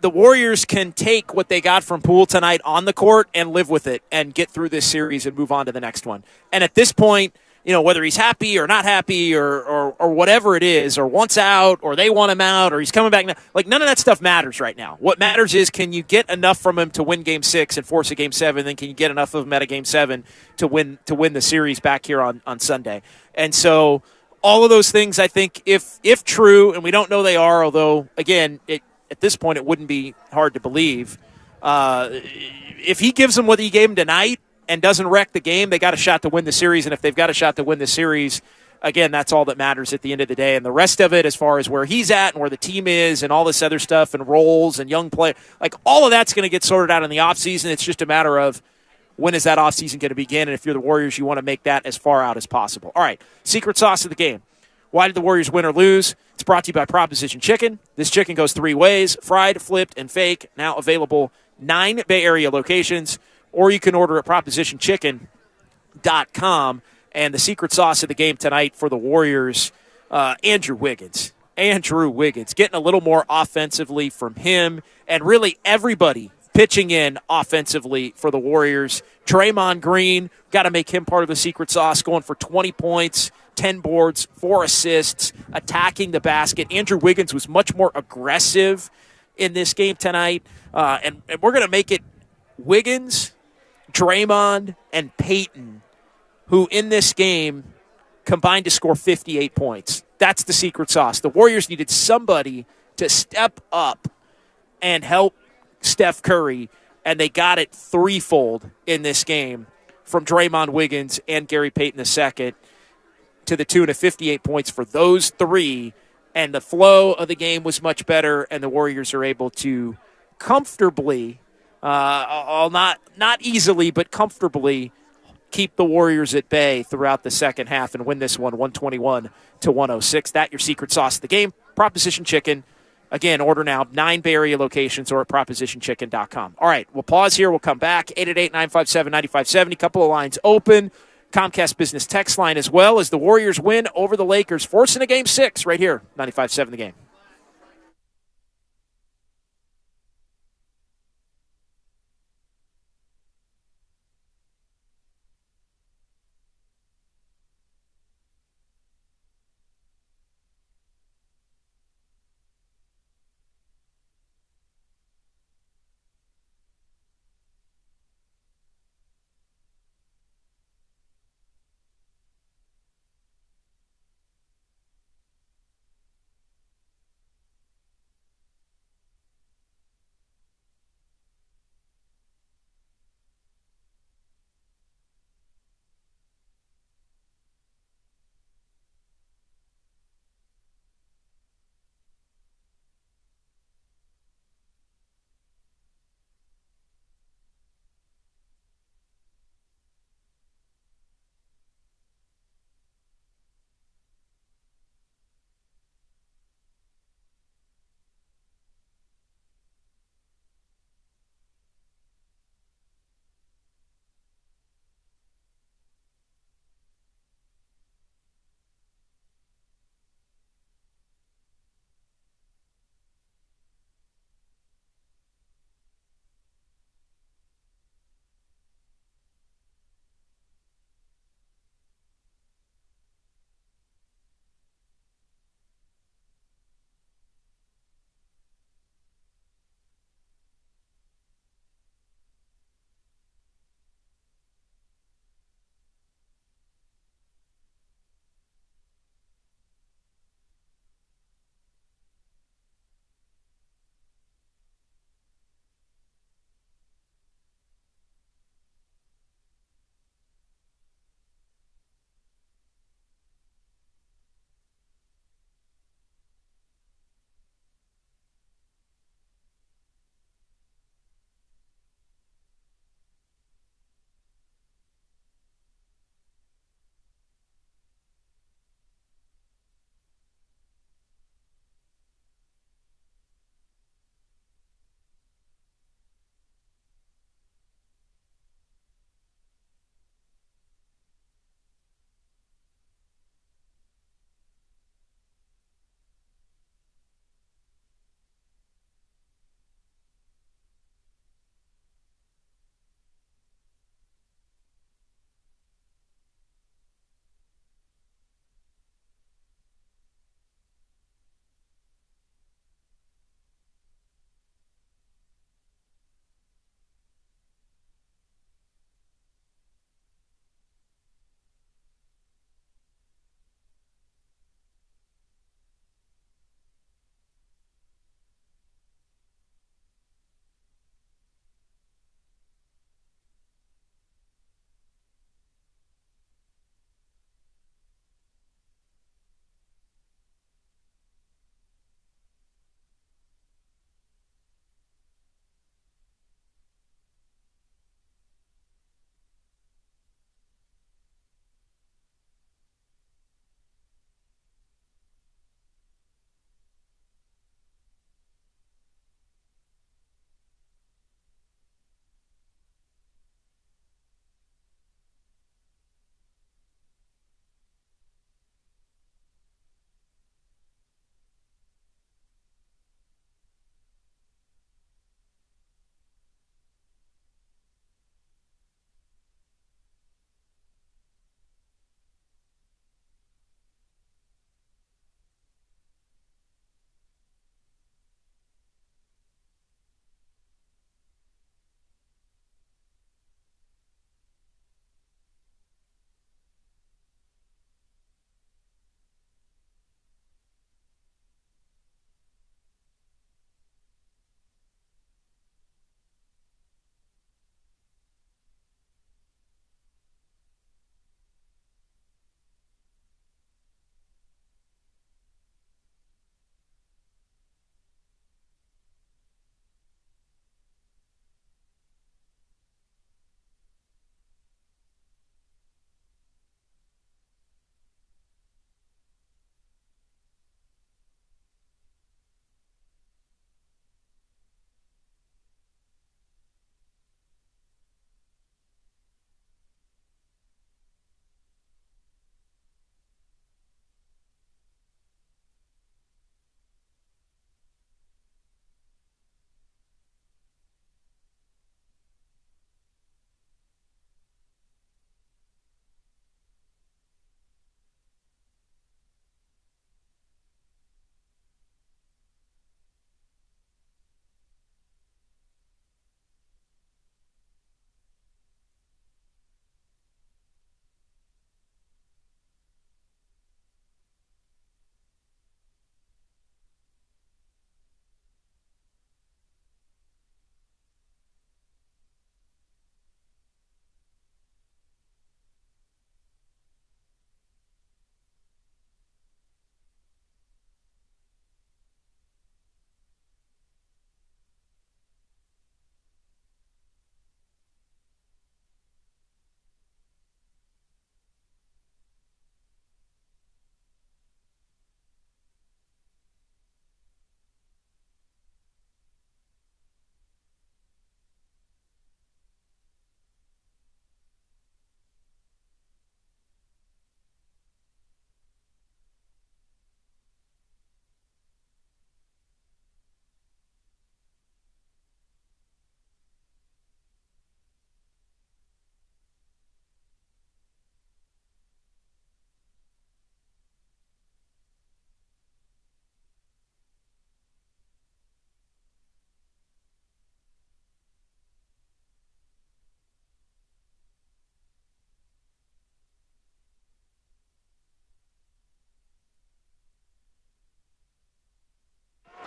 the Warriors can take what they got from Poole tonight on the court and live with it and get through this series and move on to the next one. And at this point, you know, whether he's happy or not happy or whatever it is, or wants out or they want him out or he's coming back now, like none of that stuff matters right now. What matters is can you get enough from him to win Game 6 and force a Game 7, then can you get enough of him at a Game 7 to win the series back here on Sunday. And so all of those things, I think, if true, and we don't know they are, although, again, at this point, it wouldn't be hard to believe. If he gives them what he gave them tonight and doesn't wreck the game, they got a shot to win the series. And if they've got a shot to win the series, again, that's all that matters at the end of the day. And the rest of it, as far as where he's at and where the team is and all this other stuff and roles and young play, like all of that's going to get sorted out in the offseason. It's just a matter of when is that offseason going to begin. And if you're the Warriors, you want to make that as far out as possible. All right, secret sauce of the game. Why did the Warriors win or lose? It's brought to you by Proposition Chicken. This chicken goes 3 ways, fried, flipped, and fake. Now available 9 Bay Area locations, or you can order at propositionchicken.com. And the secret sauce of the game tonight for the Warriors, Andrew Wiggins. Andrew Wiggins, getting a little more offensively from him, and really everybody pitching in offensively for the Warriors. Draymond Green, got to make him part of the secret sauce, going for 20 points, 10 boards, 4 assists, attacking the basket. Andrew Wiggins was much more aggressive in this game tonight. And we're going to make it Wiggins, Draymond, and Peyton, who in this game combined to score 58 points. That's the secret sauce. The Warriors needed somebody to step up and help Steph Curry, and they got it threefold in this game from Draymond, Wiggins, and Gary Payton II, to the tune of 58 points for those 3, and the flow of the game was much better, and the Warriors are able to comfortably, not easily, but comfortably keep the Warriors at bay throughout the second half and win this one 121-106. That your secret sauce of the game. Proposition Chicken. Again, order now, 9 Bay Area locations or at propositionchicken.com. All right, we'll pause here. We'll come back. 888-957-9570. Couple of lines open. Comcast Business text line as well as the Warriors win over the Lakers, forcing a Game 6 right here, 95.7 The Game.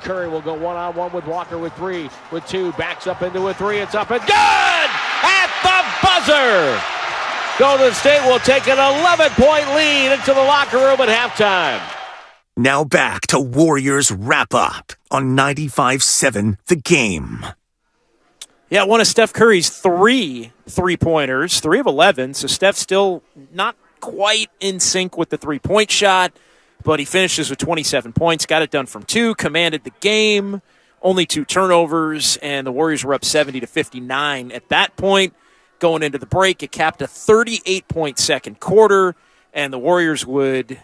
Curry will go one-on-one with Walker with 3, with 2, backs up into a 3. It's up and good at the buzzer. Golden State will take an 11-point lead into the locker room at halftime. Now back to Warriors Wrap-Up on 95.7 The Game. Yeah, one of Steph Curry's 3 3-pointers, 3 of 11. So Steph's still not quite in sync with the 3-point shot, but he finishes with 27 points, got it done from 2, commanded the game, only 2 turnovers, and the Warriors were up 70-59 at that point. Going into the break, it capped a 38-point second quarter, and the Warriors would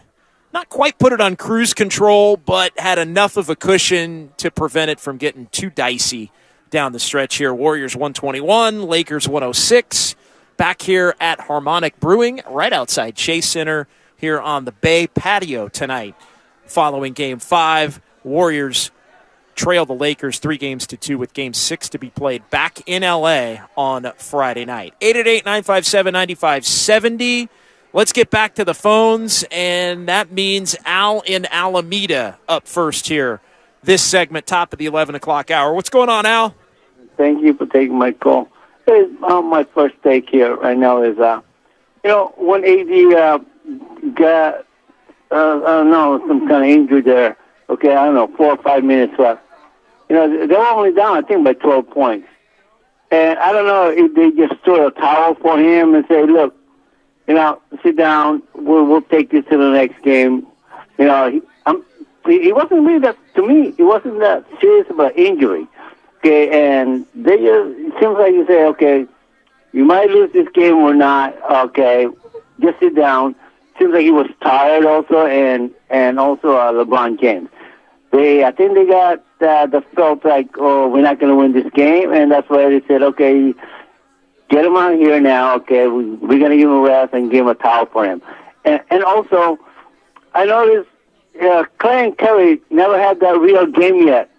not quite put it on cruise control, but had enough of a cushion to prevent it from getting too dicey down the stretch here. Warriors 121, Lakers 106. Back here at Harmonic Brewing, right outside Chase Center, here on the Bay patio tonight. Following Game 5, Warriors trail the Lakers 3-2 with Game 6 to be played back in L.A. on Friday night. 888-957-9570. Let's get back to the phones, and that means Al in Alameda up first here. This segment, top of the 11 o'clock hour. What's going on, Al? Thank you for taking my call. Hey, my first take here right now is, when AD got, some kind of injury there, 4 or 5 minutes left. They were only down, I think, by 12 points. And I don't know if they just threw a towel for him and say, look, sit down, we'll take this to the next game. He wasn't really that, to me, he wasn't that serious about injury. Okay, and they just, it seems like you say, okay, you might lose this game or not. Okay, just sit down. Seems like he was tired also, and also LeBron James. I think they got the felt like, oh, we're not going to win this game, and that's why they said, okay, get him out here now. Okay, we're going to give him a rest and give him a towel for him. And also, I noticed Clay and Kerr never had that real game yet,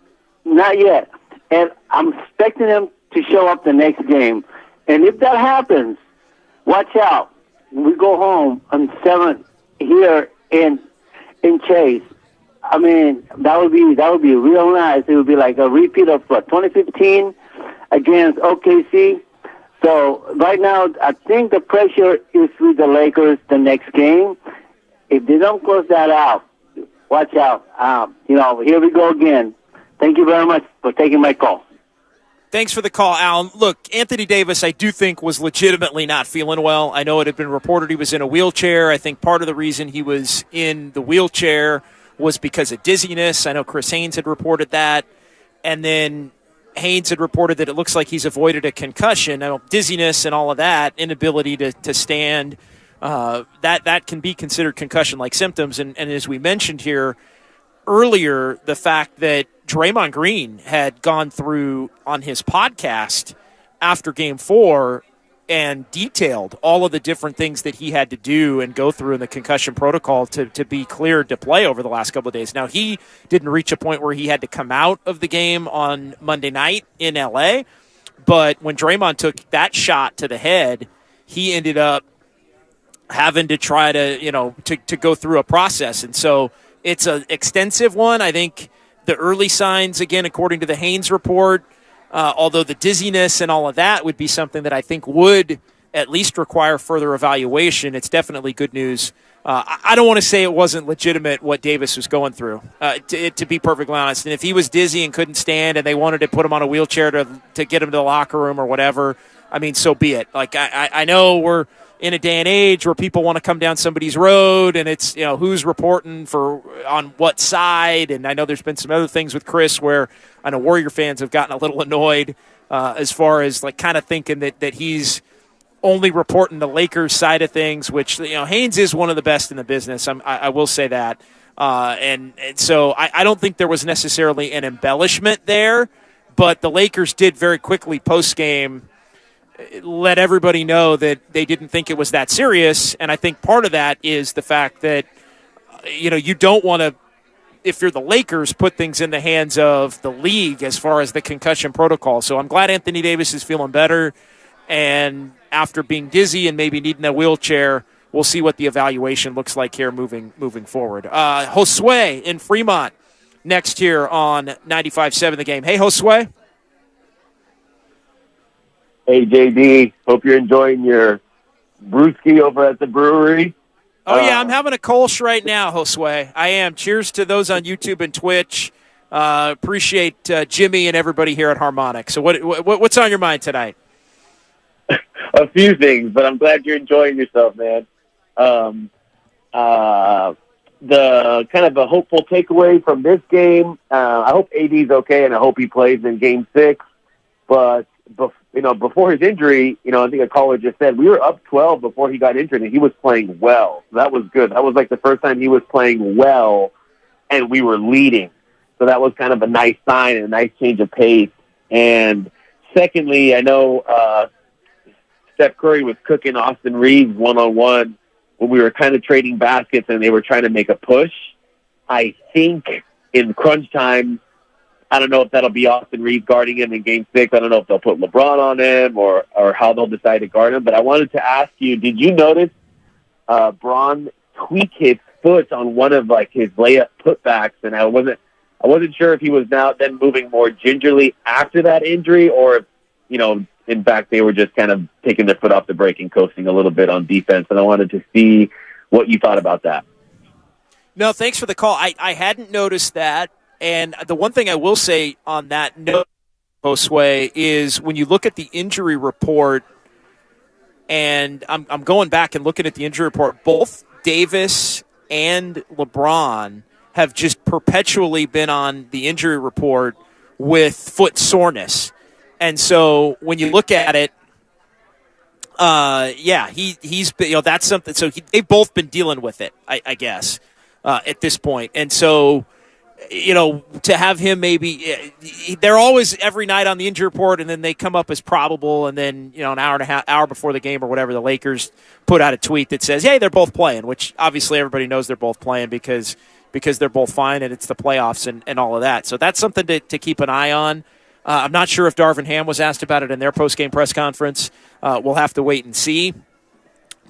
not yet. And I'm expecting them to show up the next game. And if that happens, watch out. We go home on 7th here in Chase. I mean, that would be real nice. It would be like a repeat of 2015 against OKC. So right now, I think the pressure is with the Lakers the next game. If they don't close that out, watch out. Here we go again. Thank you very much for taking my call. Thanks for the call, Alan. Look, Anthony Davis, I do think, was legitimately not feeling well. I know it had been reported he was in a wheelchair. I think part of the reason he was in the wheelchair was because of dizziness. I know Chris Haynes had reported that. And then Haynes had reported that it looks like he's avoided a concussion. Now, dizziness and all of that, inability to stand, that can be considered concussion-like symptoms. And as we mentioned here earlier, the fact that Draymond Green had gone through on his podcast after Game 4 and detailed all of the different things that he had to do and go through in the concussion protocol to be cleared to play over the last couple of days. Now, he didn't reach a point where he had to come out of the game on Monday night in L.A., but when Draymond took that shot to the head, he ended up having to try to go through a process. And so it's an extensive one. I think the early signs, again, according to the Haynes report, although the dizziness and all of that would be something that I think would at least require further evaluation, it's definitely good news. I don't want to say it wasn't legitimate what Davis was going through, to be perfectly honest. And if he was dizzy and couldn't stand and they wanted to put him on a wheelchair to get him to the locker room or whatever, I mean, so be it. Like, I know we're in a day and age where people want to come down somebody's road and it's, who's reporting on what side. And I know there's been some other things with Chris where I know Warrior fans have gotten a little annoyed as far as like kind of thinking that he's only reporting the Lakers side of things, which, Haynes is one of the best in the business. I will say that. And so I don't think there was necessarily an embellishment there, but the Lakers did very quickly post-game let everybody know that they didn't think it was that serious. And I think part of that is the fact that, you don't want to, if you're the Lakers, put things in the hands of the league as far as the concussion protocol. So I'm glad Anthony Davis is feeling better. And after being dizzy and maybe needing a wheelchair, we'll see what the evaluation looks like here moving forward. Josue in Fremont, next here on 95.7 The Game. Hey, Josue. Hey, JD. Hope you're enjoying your brewski over at the brewery. Oh, yeah, I'm having a Kolsch right now, Josue. I am. Cheers to those on YouTube and Twitch. Appreciate Jimmy and everybody here at Harmonic. So what's on your mind tonight? A few things, but I'm glad you're enjoying yourself, man. The kind of a hopeful takeaway from this game, I hope AD's okay, and I hope he plays in Game 6. But, before his injury, I think a caller just said, we were up 12 before he got injured, and he was playing well. So that was good. That was like the first time he was playing well, and we were leading. So that was kind of a nice sign and a nice change of pace. And secondly, I know Steph Curry was cooking Austin Reeves one-on-one when we were kind of trading baskets and they were trying to make a push. I think in crunch time, I don't know if that'll be Austin Reeves guarding him in Game 6. I don't know if they'll put LeBron on him or how they'll decide to guard him. But I wanted to ask you, did you notice Braun tweak his foot on one of his layup putbacks? And I wasn't sure if he was now then moving more gingerly after that injury or if, in fact, they were just kind of taking their foot off the brake and coasting a little bit on defense. And I wanted to see what you thought about that. No, thanks for the call. I hadn't noticed that. And the one thing I will say on that note, Josue, is when you look at the injury report, and I'm going back and looking at the injury report, both Davis and LeBron have just perpetually been on the injury report with foot soreness. And so when you look at it, he's been, that's something. So they've both been dealing with it, I guess, at this point. And so, to have him maybe, they're always every night on the injury report, and then they come up as probable, and then an hour before the game or whatever, the Lakers put out a tweet that says, "Hey, they're both playing," which obviously everybody knows they're both playing because they're both fine and it's the playoffs and all of that. So that's something to keep an eye on. I'm not sure if Darvin Ham was asked about it in their post-game press conference. We'll have to wait and see.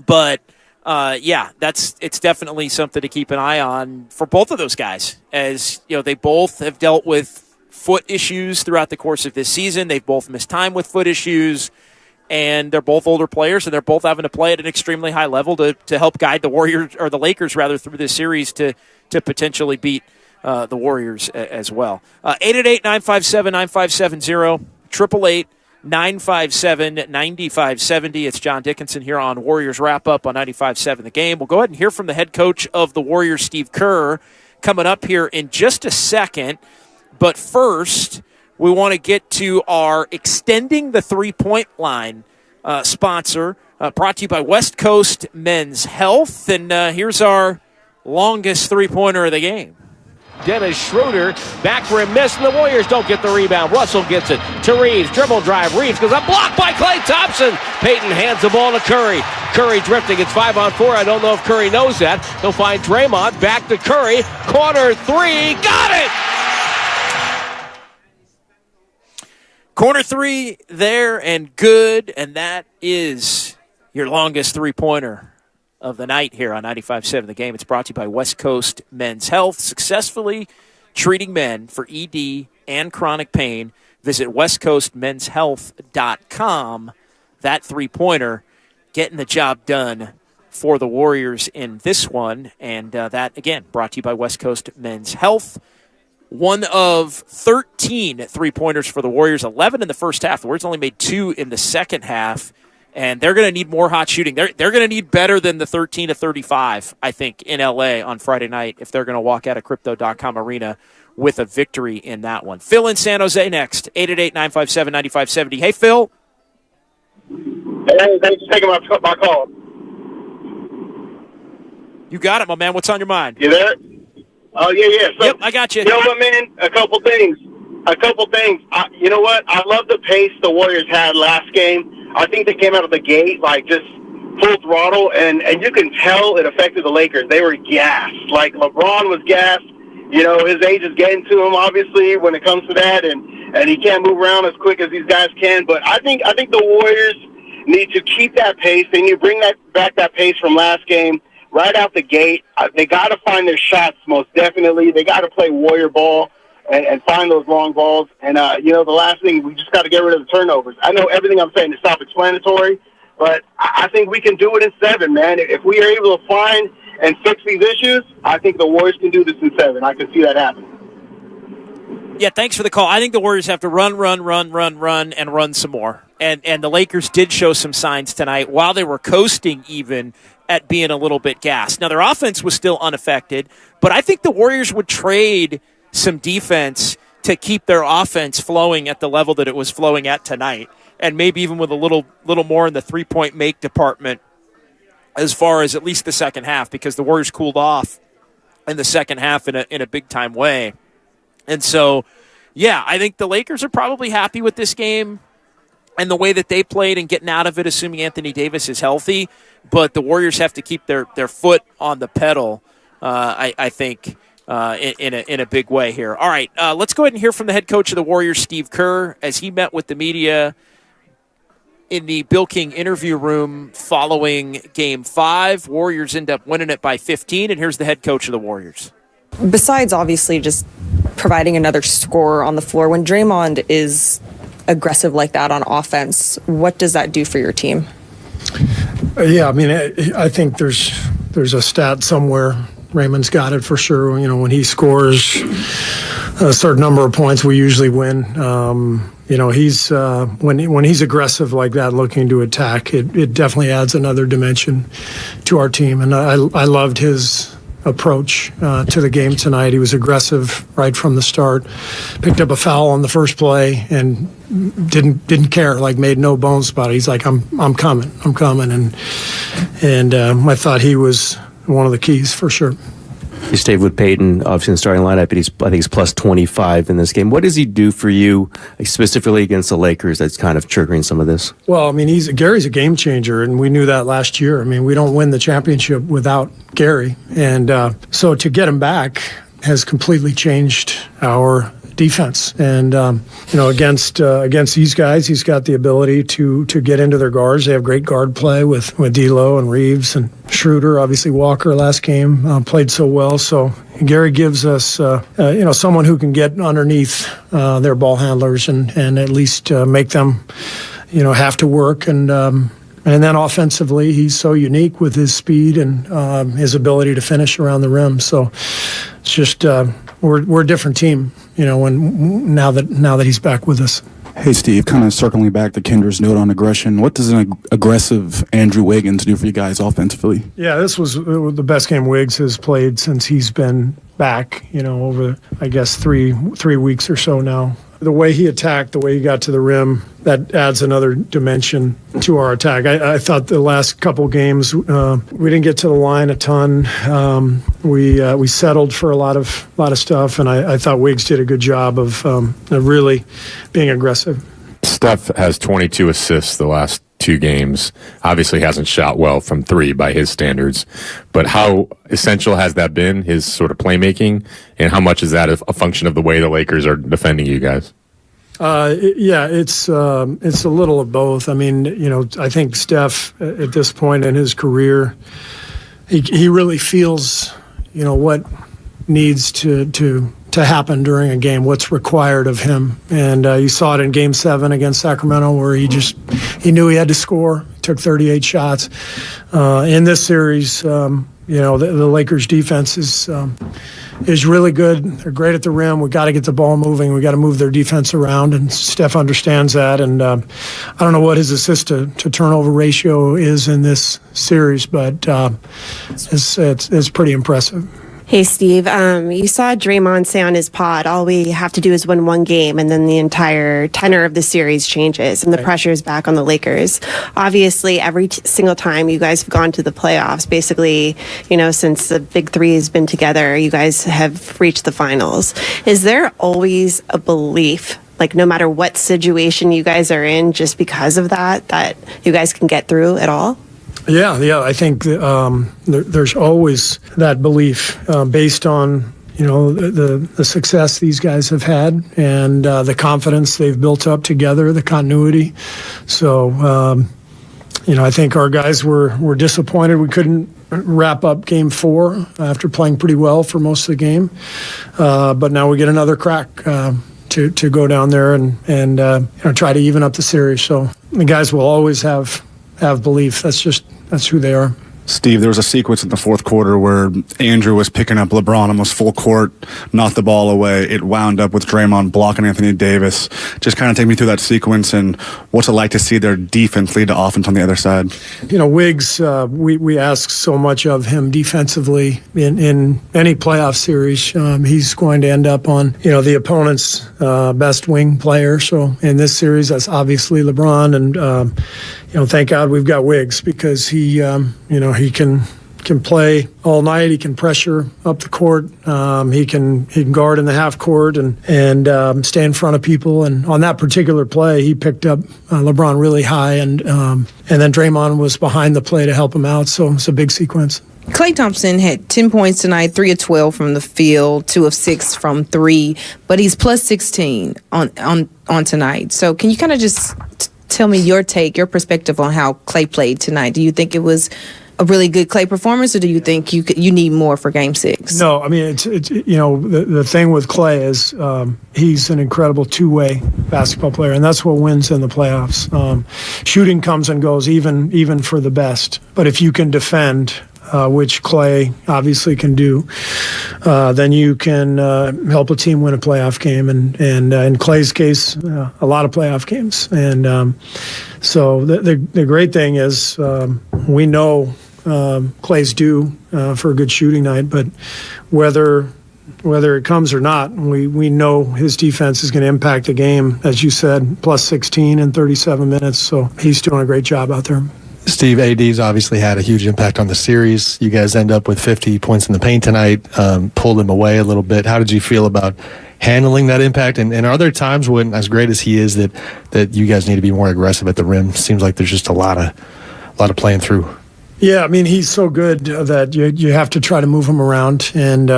But, it's definitely something to keep an eye on for both of those guys. As, they both have dealt with foot issues throughout the course of this season. They've both missed time with foot issues. And they're both older players, and they're both having to play at an extremely high level to help guide the Warriors, or the Lakers, rather, through this series to potentially beat the Warriors as well. 888-957-9570, 888-957-9570. It's John Dickinson here on Warriors Wrap-Up on 95.7 The Game. We'll go ahead and hear from the head coach of the Warriors, Steve Kerr, coming up here in just a second. But first, we want to get to our Extending the Three-Point Line sponsor, brought to you by West Coast Men's Health. And here's our longest three-pointer of the game. Dennis Schroeder, back rim miss, and the Warriors don't get the rebound. Russell gets it to Reeves, dribble drive. Reeves goes up, blocked by Klay Thompson. Payton hands the ball to Curry. Curry drifting, it's 5-on-4. I don't know if Curry knows that. They'll find Draymond, back to Curry. Corner three, got it! Corner three there and good, and that is your longest three-pointer of the night here on 95.7 The Game. It's brought to you by West Coast Men's Health, successfully treating men for ED and chronic pain. Visit westcoastmenshealth.com. That three-pointer getting the job done for the Warriors in this one, and that, again, brought to you by West Coast Men's Health. One of 13 three-pointers for the Warriors, 11 in the first half. The Warriors only made 2 in the second half. And they're going to need more hot shooting. They're going to need better than the 13-35, I think, in L.A. on Friday night if they're going to walk out of Crypto.com Arena with a victory in that one. Phil in San Jose next, 888-957-9570. Hey, Phil. Hey, thanks for taking my call. You got it, my man. What's on your mind? You there? Oh, yeah. So, yep, I got you. You know what, man? A couple things. You know what? I love the pace the Warriors had last game. I think they came out of the gate just full throttle, and you can tell it affected the Lakers. They were gassed. LeBron was gassed. His age is getting to him, obviously, when it comes to that, and he can't move around as quick as these guys can. But I think the Warriors need to keep that pace. They need to bring back that pace from last game. right out the gate. They got to find their shots, most definitely. They got to play Warrior ball and find those long balls. And, the last thing, we just got to get rid of the turnovers. I know everything I'm saying is self-explanatory, but I think we can do it in 7, man. If we are able to find and fix these issues, I think the Warriors can do this in 7. I can see that happening. Yeah, thanks for the call. I think the Warriors have to run, and run some more. And the Lakers did show some signs tonight while they were coasting even at being a little bit gassed. Now, their offense was still unaffected, but I think the Warriors would trade some defense to keep their offense flowing at the level that it was flowing at tonight, and maybe even with a little more in the three-point make department as far as at least the second half, because the Warriors cooled off in the second half in a big-time way. And so, yeah, I think the Lakers are probably happy with this game and the way that they played and getting out of it, assuming Anthony Davis is healthy. But the Warriors have to keep their foot on the pedal, I think, in a big way here. All right, let's go ahead and hear from the head coach of the Warriors, Steve Kerr, as he met with the media in the Bill King interview room following Game 5. Warriors end up winning it by 15, and here's the head coach of the Warriors. Besides, obviously, just providing another scorer on the floor, when Draymond is aggressive like that on offense, what does that do for your team? Yeah, I mean, I think there's a stat somewhere. Raymond's got it for sure. When he scores a certain number of points, we usually win. He's when he's aggressive like that, looking to attack, it definitely adds another dimension to our team. And I loved his approach to the game tonight. He was aggressive right from the start, picked up a foul on the first play and didn't care, like made no bones about it. He's like, I'm coming, and I thought he was one of the keys for sure. You stayed with Peyton, obviously in the starting lineup, but I think he's plus 25 in this game. What does he do for you, specifically against the Lakers, that's kind of triggering some of this? Well, I mean, Gary's a game changer, and we knew that last year. I mean, we don't win the championship without Gary. And so to get him back has completely changed our defense. And, against these guys, he's got the ability to get into their guards. They have great guard play with D'Lo and Reeves and Schroeder. Obviously, Walker last game played so well. So Gary gives us, someone who can get underneath their ball handlers and at least make them, have to work. And then offensively, he's so unique with his speed and his ability to finish around the rim. So it's just we're a different team, now that he's back with us. Hey, Steve, kind of circling back to Kendra's note on aggression. What does an aggressive Andrew Wiggins do for you guys offensively? Yeah, this was the best game Wiggs has played since he's been back, over, I guess, three weeks or so now. The way he attacked, the way he got to the rim, that adds another dimension to our attack. I thought the last couple games we didn't get to the line a ton. We settled for a lot of stuff, and I thought Wiggs did a good job of really being aggressive. Steph has 22 assists the last 2 games. Obviously hasn't shot well from 3 by his standards, but how essential has that been, his sort of playmaking, and how much is that a function of the way the Lakers are defending you guys? It's a little of both. I mean, I think Steph at this point in his career, he really feels, what needs to happen during a game, what's required of him. And you saw it in Game 7 against Sacramento where he knew he had to score, took 38 shots. In this series, the Lakers defense is really good. They're great at the rim. We got to get the ball moving. We got to move their defense around, and Steph understands that. And I don't know what his assist to turnover ratio is in this series, but it's pretty impressive. Hey, Steve, you saw Draymond say on his pod, all we have to do is win one game, and then the entire tenor of the series changes, and the pressure is back on the Lakers. Obviously, every single time you guys have gone to the playoffs, basically, since the Big Three has been together, you guys have reached the finals. Is there always a belief, like no matter what situation you guys are in, just because of that you guys can get through it all? Yeah. I think there's always that belief based on the success these guys have had and the confidence they've built up together, the continuity. So I think our guys were disappointed we couldn't wrap up Game 4 after playing pretty well for most of the game. But now we get another crack to go down there and try to even up the series. So the guys will always have belief. That's who they are. Steve, there was a sequence in the fourth quarter where Andrew was picking up LeBron almost full court, knocked the ball away. It wound up with Draymond blocking Anthony Davis. Just kind of take me through that sequence and what's it like to see their defense lead to offense on the other side. Wiggs, we ask so much of him defensively in any playoff series. He's going to end up on, the opponent's best wing player. So in this series, that's obviously LeBron. And, thank God we've got Wiggs because he can play all night. He can pressure up the court. He can guard in the half court and stay in front of people. And on that particular play, he picked up LeBron really high, and then Draymond was behind the play to help him out. So it's a big sequence. Klay Thompson had 10 points tonight, 3 of 12 from the field, 2 of 6 from 3, but he's plus 16 on tonight. So can you kind of just tell me your perspective on how Klay played tonight? Do you think it was a really good Klay performance, or do you think you need more for Game 6? No, I mean it's the thing with Klay is he's an incredible two-way basketball player, and that's what wins in the playoffs. Shooting comes and goes, even for the best. But if you can defend, which Klay obviously can do, then you can help a team win a playoff game, and in Klay's case, a lot of playoff games. And so the great thing is we know Klay's due for a good shooting night, but whether it comes or not, we know his defense is going to impact the game, as you said, plus 16 in 37 minutes. So he's doing a great job out there. Steve, AD's obviously had a huge impact on the series. You guys end up with 50 points in the paint tonight, pulled him away a little bit. How did you feel about handling that impact? And are there times when, as great as he is, that you guys need to be more aggressive at the rim? Seems like there's just a lot of playing through. Yeah, I mean, he's so good that you have to try to move him around. And,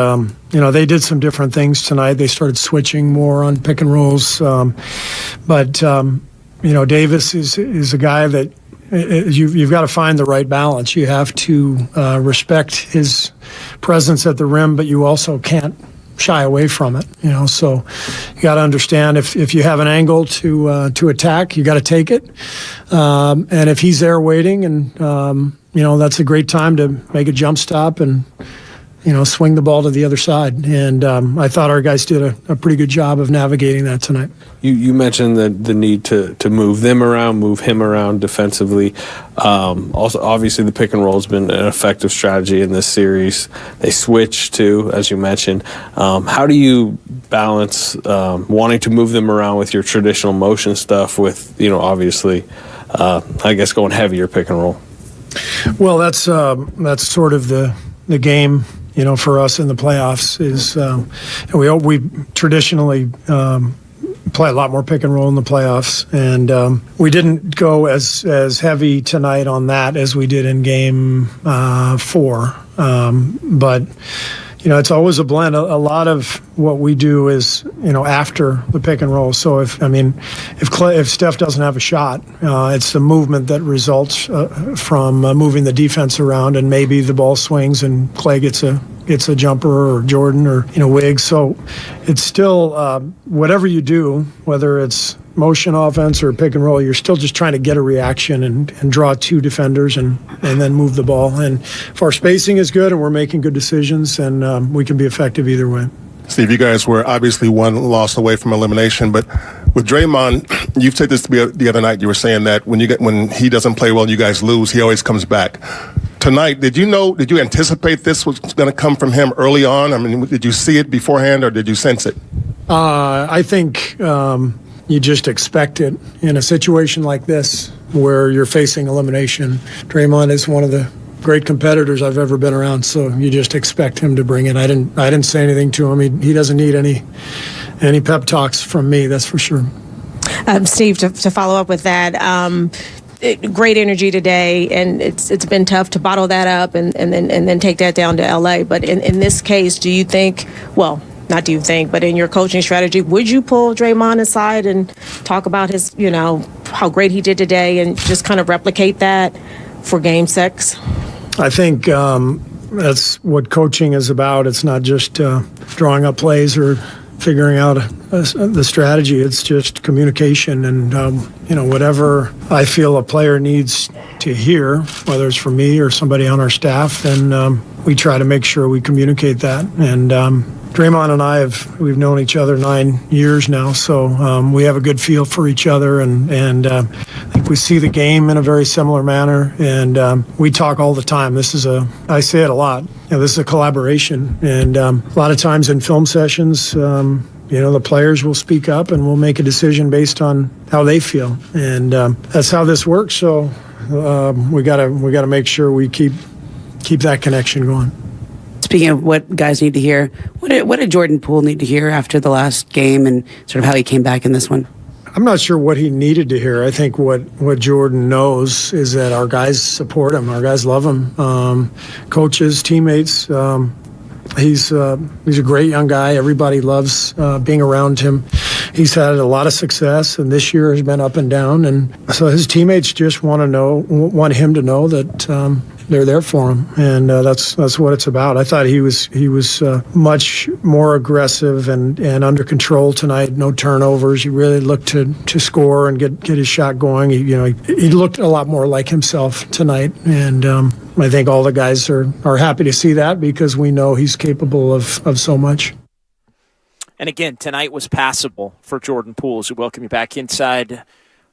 they did some different things tonight. They started switching more on pick and rolls. But Davis is a guy that you've got to find the right balance. You have to respect his presence at the rim, but you also can't shy away from it. So you got to understand if you have an angle to attack, you got to take it. And if he's there waiting, and that's a great time to make a jump stop and swing the ball to the other side. And I thought our guys did a pretty good job of navigating that tonight. You mentioned the need to move them around, move him around defensively. Also, obviously, the pick and roll has been an effective strategy in this series. They switch too, as you mentioned. How do you balance wanting to move them around with your traditional motion stuff with, obviously, I guess going heavier pick and roll? Well, that's sort of the game. For us in the playoffs is we traditionally play a lot more pick and roll in the playoffs, and we didn't go as heavy tonight on that as we did in Game 4. But it's always a blend. A lot of what we do is after the pick and roll. So if Steph doesn't have a shot, it's the movement that results from moving the defense around, and maybe the ball swings and Klay gets a jumper, or Jordan, or Wiggs. So it's still whatever you do, whether it's motion offense or pick and roll, you're still just trying to get a reaction and draw two defenders and then move the ball. And if our spacing is good and we're making good decisions, and we can be effective either way. Steve, you guys were obviously one loss away from elimination, but with Draymond, you've said this to me the other night. You were saying that when he doesn't play well, you guys lose, he always comes back. Tonight, did you anticipate this was going to come from him early on? I mean, did you see it beforehand, or did you sense it? I think you just expect it in a situation like this where you're facing elimination. Draymond is one of the great competitors I've ever been around, so you just expect him to bring it. I didn't say anything to him. He doesn't need any pep talks from me, that's for sure. Steve, to follow up with that, great energy today, and it's been tough to bottle that up and then take that down to LA. But in this case, do you think, well, not do you think, but in your coaching strategy, would you pull Draymond aside and talk about his, how great he did today, and just kind of replicate that for Game 6? I think that's what coaching is about. It's not just drawing up plays or figuring out the strategy. It's just communication, and whatever I feel a player needs to hear, whether it's from me or somebody on our staff, then we try to make sure we communicate that. And Draymond and I we've known each other 9 years now, so we have a good feel for each other, and I think we see the game in a very similar manner, and we talk all the time. I say it a lot, this is a collaboration, and a lot of times in film sessions, the players will speak up and we'll make a decision based on how they feel, and that's how this works. So we gotta make sure we keep that connection going. Speaking of what guys need to hear, what did Jordan Poole need to hear after the last game and sort of how he came back in this one? I'm not sure what he needed to hear. I think what Jordan knows is that our guys support him. Our guys love him. Coaches, teammates. He's a great young guy. Everybody loves being around him. He's had a lot of success, and this year has been up and down. And so his teammates just want him to know that they're there for him, and that's what it's about. I thought he was much more aggressive and under control tonight. No turnovers. He really looked to score and get his shot going. He looked a lot more like himself tonight, and I think all the guys are happy to see that because we know he's capable of so much. And again, tonight was passable for Jordan Poole. As we welcome you back inside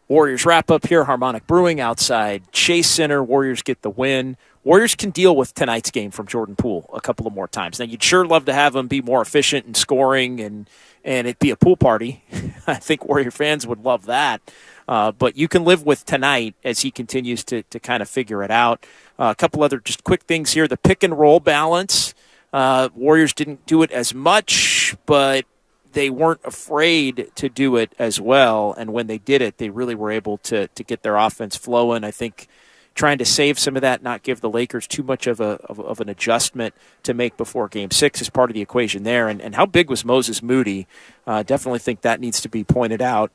Warriors wrap up here. Harmonic Brewing outside Chase Center. Warriors get the win. Warriors can deal with tonight's game from Jordan Poole a couple of more times. Now, you'd sure love to have him be more efficient in scoring and it be a pool party. I think Warrior fans would love that. But you can live with tonight as he continues to kind of figure it out. A couple other just quick things here. The pick and roll balance. Warriors didn't do it as much, but they weren't afraid to do it as well. And when they did it, they really were able to get their offense flowing. I think trying to save some of that, not give the Lakers too much of an adjustment to make before Game 6 is part of the equation there. And how big was Moses Moody? Definitely think that needs to be pointed out.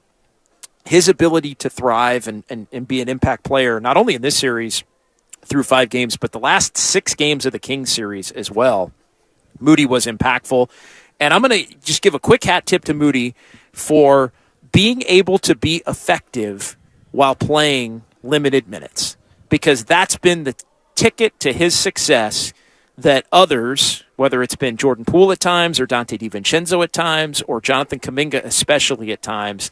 His ability to thrive and be an impact player, not only in this series through 5 games, but the last 6 games of the Kings series as well. Moody was impactful. And I'm going to just give a quick hat tip to Moody for being able to be effective while playing limited minutes, because that's been the ticket to his success that others, whether it's been Jordan Poole at times or Dante DiVincenzo at times or Jonathan Kuminga especially at times,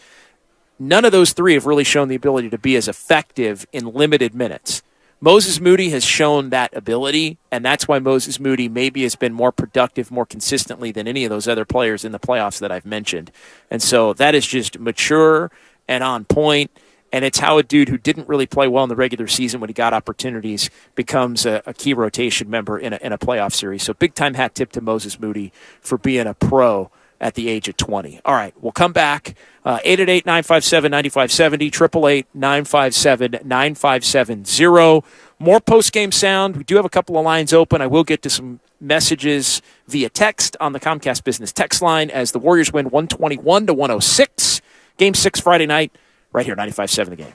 none of those 3 have really shown the ability to be as effective in limited minutes. Moses Moody has shown that ability, and that's why Moses Moody maybe has been more productive more consistently than any of those other players in the playoffs that I've mentioned. And so that is just mature and on point, and it's how a dude who didn't really play well in the regular season when he got opportunities becomes a key rotation member in a playoff series. So big-time hat tip to Moses Moody for being a pro at the age of 20. All right, we'll come back. 888-957-9570, 888-957-9570. More post-game sound. We do have a couple of lines open. I will get to some messages via text on the Comcast Business text line as the Warriors win 121-106. Game 6 Friday night, right here, 95.7 The Game.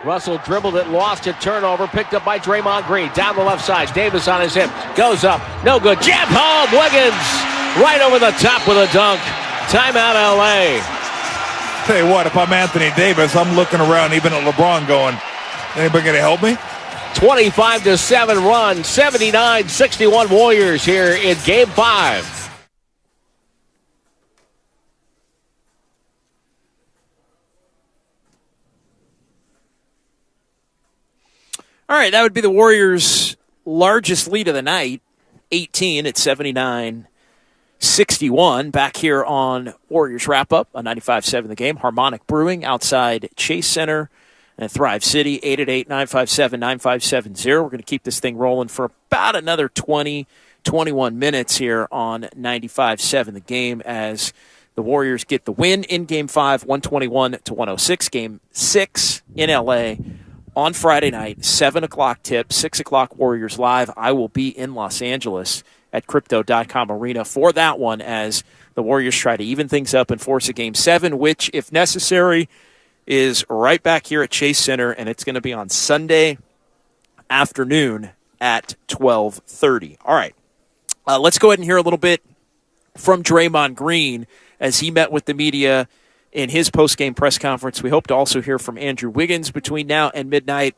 Russell dribbled it, lost it, turnover, picked up by Draymond Green. Down the left side, Davis on his hip, goes up, no good, jam home, Wiggins right over the top with a dunk. Timeout, LA. Tell you what, if I'm Anthony Davis, I'm looking around even at LeBron going, anybody going to help me? 25-7 run, 79-61 Warriors here in Game 5. All right, that would be the Warriors' largest lead of the night, 18 at 79-61. Back here on Warriors Wrap-Up on 95.7 The Game. Harmonic Brewing outside Chase Center and Thrive City, 888-957-9570. We're going to keep this thing rolling for about another 20, 21 minutes here on 95.7 The Game as the Warriors get the win in Game 5, 121-106. Game 6 in L.A., on Friday night, 7 o'clock tip, 6 o'clock Warriors Live. I will be in Los Angeles at Crypto.com Arena for that one as the Warriors try to even things up and force a Game 7, which, if necessary, is right back here at Chase Center, and it's going to be on Sunday afternoon at 12:30. All right, let's go ahead and hear a little bit from Draymond Green as he met with the media in his post-game press conference. We hope to also hear from Andrew Wiggins between now and midnight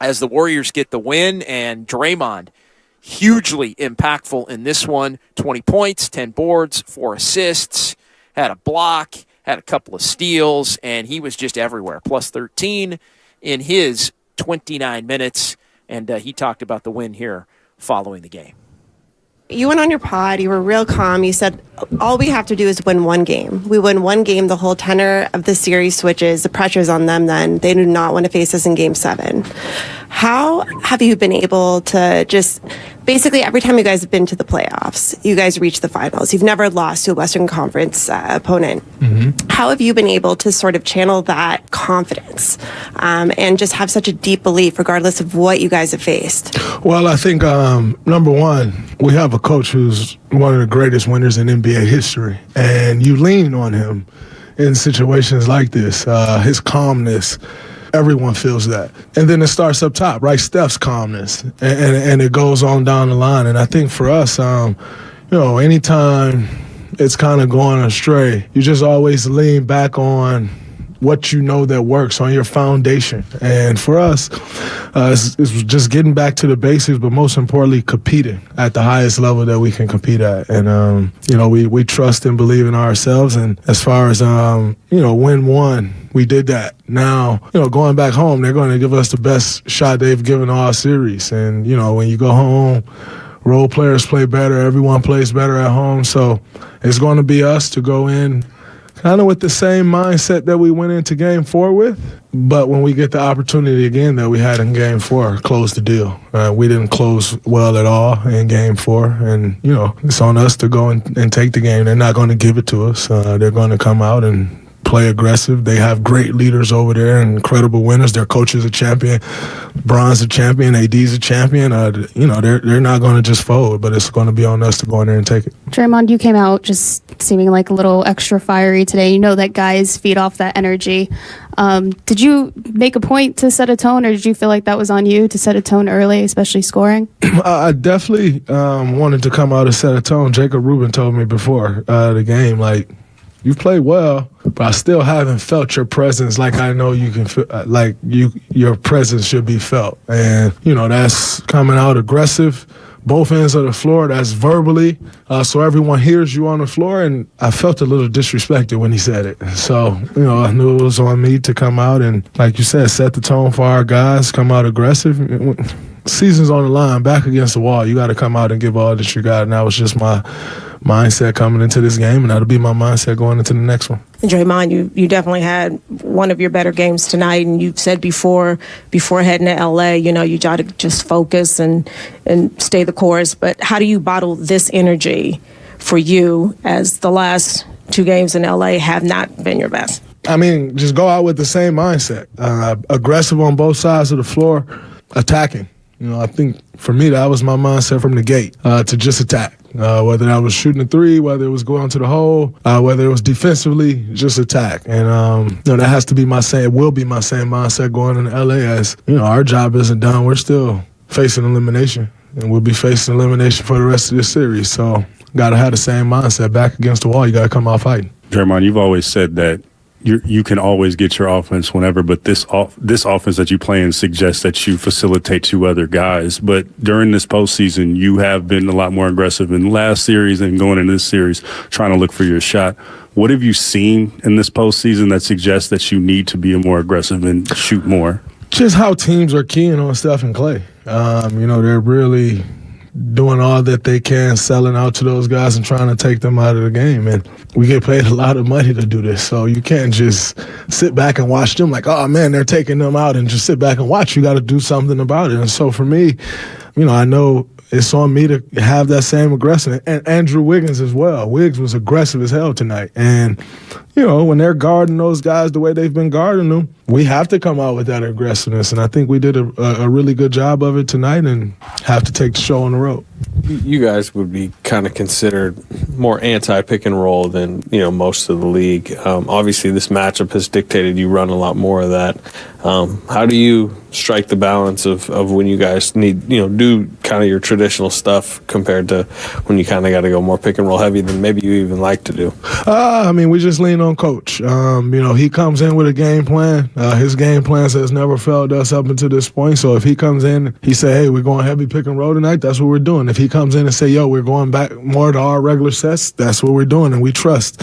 as the Warriors get the win. And Draymond, hugely impactful in this one. 20 points, 10 boards, 4 assists, had a block, had a couple of steals, and he was just everywhere. Plus 13 in his 29 minutes, and he talked about the win here following the game. You went on your pod, you were real calm. You said, all we have to do is win one game. We win one game, the whole tenor of the series switches. The pressure's on them then. They do not want to face us in Game 7. How have you been able to just, basically every time you guys have been to the playoffs, you guys reach the finals. You've never lost to a Western Conference opponent. Mm-hmm. How have you been able to sort of channel that confidence and just have such a deep belief regardless of what you guys have faced? Well, I think, number one, we have a coach who's one of the greatest winners in NBA history, and you lean on him in situations like this. His calmness, everyone feels that. And then it starts up top, right? Steph's calmness, and it goes on down the line. And I think for us, anytime it's kind of going astray, you just always lean back on what you know that works, on your foundation. And for us, it's just getting back to the basics, but most importantly, competing at the highest level that we can compete at. And, we trust and believe in ourselves. And as far as, win one, we did that. Now, going back home, they're going to give us the best shot they've given all series. And, when you go home, role players play better, everyone plays better at home. So it's going to be us to go in kind of with the same mindset that we went into Game 4 with, but when we get the opportunity again that we had in Game 4, close the deal. We didn't close well at all in Game 4, and, it's on us to go and take the game. They're not going to give it to us. They're going to come out and play aggressive. They have great leaders over there and incredible winners. Their coach is a champion. Bron's a champion. AD's a champion. They're not going to just fold, but it's going to be on us to go in there and take it. Draymond, you came out just seeming like a little extra fiery today. You know that guys feed off that energy. Did you make a point to set a tone, or did you feel like that was on you to set a tone early, especially scoring? I definitely wanted to come out and set a tone. Jacob Rubin told me before the game, you played well, but I still haven't felt your presence like I know you can feel, your presence should be felt. And, that's coming out aggressive, both ends of the floor, that's verbally, so everyone hears you on the floor, and I felt a little disrespected when he said it. So, I knew it was on me to come out and, like you said, set the tone for our guys, come out aggressive. Season's on the line, back against the wall. You got to come out and give all that you got, and that was just my mindset coming into this game, and that'll be my mindset going into the next one. Draymond, you definitely had one of your better games tonight, and you've said before heading to LA, you got to just focus and stay the course. But how do you bottle this energy for you as the last 2 games in LA have not been your best? I mean, just go out with the same mindset, aggressive on both sides of the floor, attacking. I think for me, that was my mindset from the gate, to just attack. Whether I was shooting a three, whether it was going to the hole, whether it was defensively, just attack. And, that has to be will be my same mindset going into LA as, our job isn't done. We're still facing elimination, and we'll be facing elimination for the rest of this series. So got to have the same mindset. Back against the wall, you got to come out fighting. Draymond, you've always said that you can always get your offense whenever, but this offense that you play in suggests that you facilitate to other guys. But during this postseason, you have been a lot more aggressive in the last series and going into this series, trying to look for your shot. What have you seen in this postseason that suggests that you need to be more aggressive and shoot more? Just how teams are keying on Steph and Clay. They're really doing all that they can, selling out to those guys and trying to take them out of the game. And we get paid a lot of money to do this. So you can't just sit back and watch them like, oh, man, they're taking them out, and just sit back and watch. You got to do something about it. And so for me, I know it's on me to have that same aggression. And Andrew Wiggins as well. Wiggs was aggressive as hell tonight. And, when they're guarding those guys the way they've been guarding them, we have to come out with that aggressiveness. And I think we did a really good job of it tonight and have to take the show on the road. You guys would be kind of considered more anti-pick and roll than, most of the league. Obviously, this matchup has dictated you run a lot more of that. How do you strike the balance of when you guys need, do kind of your traditional stuff compared to when you kind of got to go more pick and roll heavy than maybe you even like to do? We just lean on coach. He comes in with a game plan. His game plan has never failed us up until this point. So if he comes in, he say, hey, we're going heavy pick and roll tonight, that's what we're doing. If he comes in and say, yo, we're going back more to our regular sets, that's what we're doing. And we trust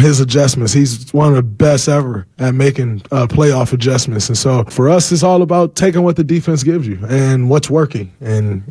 his adjustments. He's one of the best ever at making playoff adjustments. And so for us, it's all about taking what the defense gives you and what's working. And,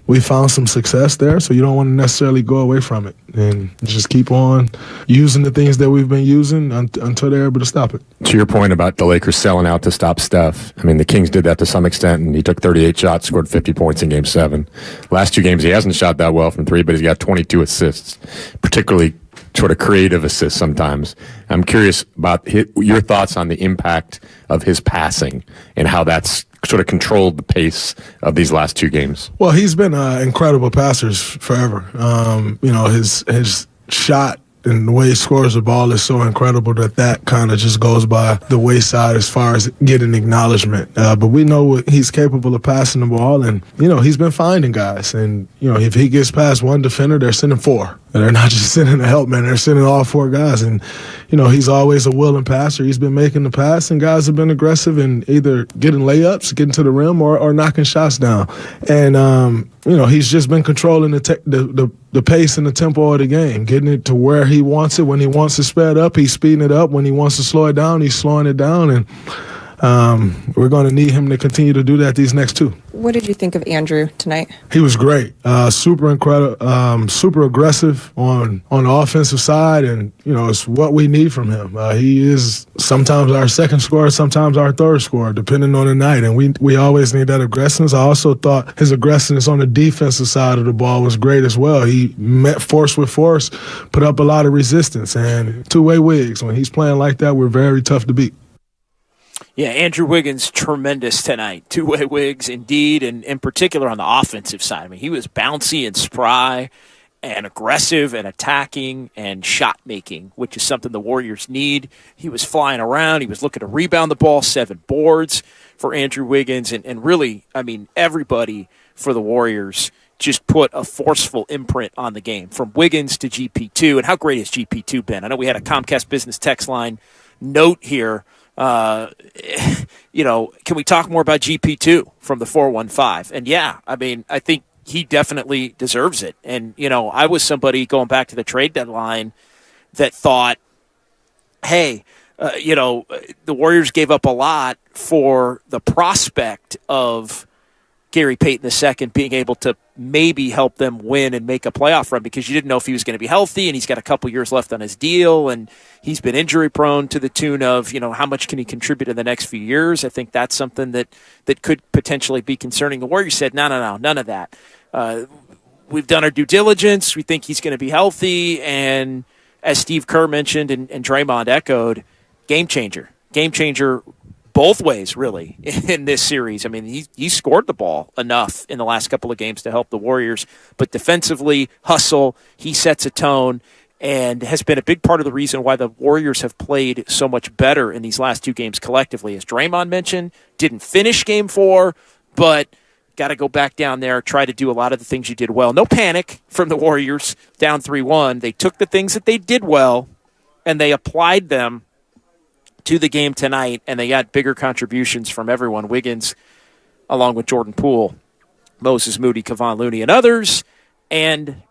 we found some success there, so you don't want to necessarily go away from it and just keep on using the things that we've been using until they're able to stop it. To your point about the Lakers selling out to stop Steph, the Kings did that to some extent, and he took 38 shots, scored 50 points in Game 7. Last two games, he hasn't shot that well from three, but he's got 22 assists, particularly sort of creative assists sometimes. I'm curious about your thoughts on the impact of his passing and how that's sort of controlled the pace of these last two games. Well, he's been incredible passers forever. His shot and the way he scores the ball is so incredible that kind of just goes by the wayside as far as getting acknowledgement. But we know he's capable of passing the ball, and, he's been finding guys. And, if he gets past one defender, they're sending four. And they're not just sending a help man, they're sending all four guys. And, he's always a willing passer. He's been making the pass, and guys have been aggressive in either getting layups, getting to the rim, or knocking shots down. And, he's just been controlling the pace and the tempo of the game, getting it to where he wants it. When he wants to sped up, he's speeding it up. When he wants to slow it down, he's slowing it down. And we're going to need him to continue to do that these next two. What did you think of Andrew tonight? He was great. Super incredible, super aggressive on the offensive side, and, it's what we need from him. He is sometimes our second scorer, sometimes our third scorer, depending on the night, and we always need that aggressiveness. I also thought his aggressiveness on the defensive side of the ball was great as well. He met force with force, put up a lot of resistance, and two-way Wiggs. When he's playing like that, we're very tough to beat. Yeah, Andrew Wiggins, tremendous tonight. Two-way Wiggs, indeed, and in particular on the offensive side. He was bouncy and spry and aggressive and attacking and shot-making, which is something the Warriors need. He was flying around. He was looking to rebound the ball, 7 boards for Andrew Wiggins. And really, everybody for the Warriors just put a forceful imprint on the game, from Wiggins to GP2. And how great has GP2 been? I know we had a Comcast Business text line note here. Can we talk more about GP2 from the 415? And I think he definitely deserves it. And, I was somebody going back to the trade deadline that thought, hey, the Warriors gave up a lot for the prospect of Gary Payton II being able to maybe help them win and make a playoff run, because you didn't know if he was going to be healthy, and he's got a couple years left on his deal, and he's been injury prone to the tune of, how much can he contribute in the next few years? I think that's something that could potentially be concerning. The Warriors said, no, none of that. We've done our due diligence. We think he's going to be healthy. And as Steve Kerr mentioned and Draymond echoed, game changer both ways, really, in this series. I mean, he scored the ball enough in the last couple of games to help the Warriors, but defensively, hustle, he sets a tone and has been a big part of the reason why the Warriors have played so much better in these last two games collectively. As Draymond mentioned, didn't finish Game 4, but got to go back down there, try to do a lot of the things you did well. No panic from the Warriors down 3-1. They took the things that they did well, and they applied them to the game tonight, and they got bigger contributions from everyone. Wiggins, along with Jordan Poole, Moses Moody, Kevon Looney, and others, and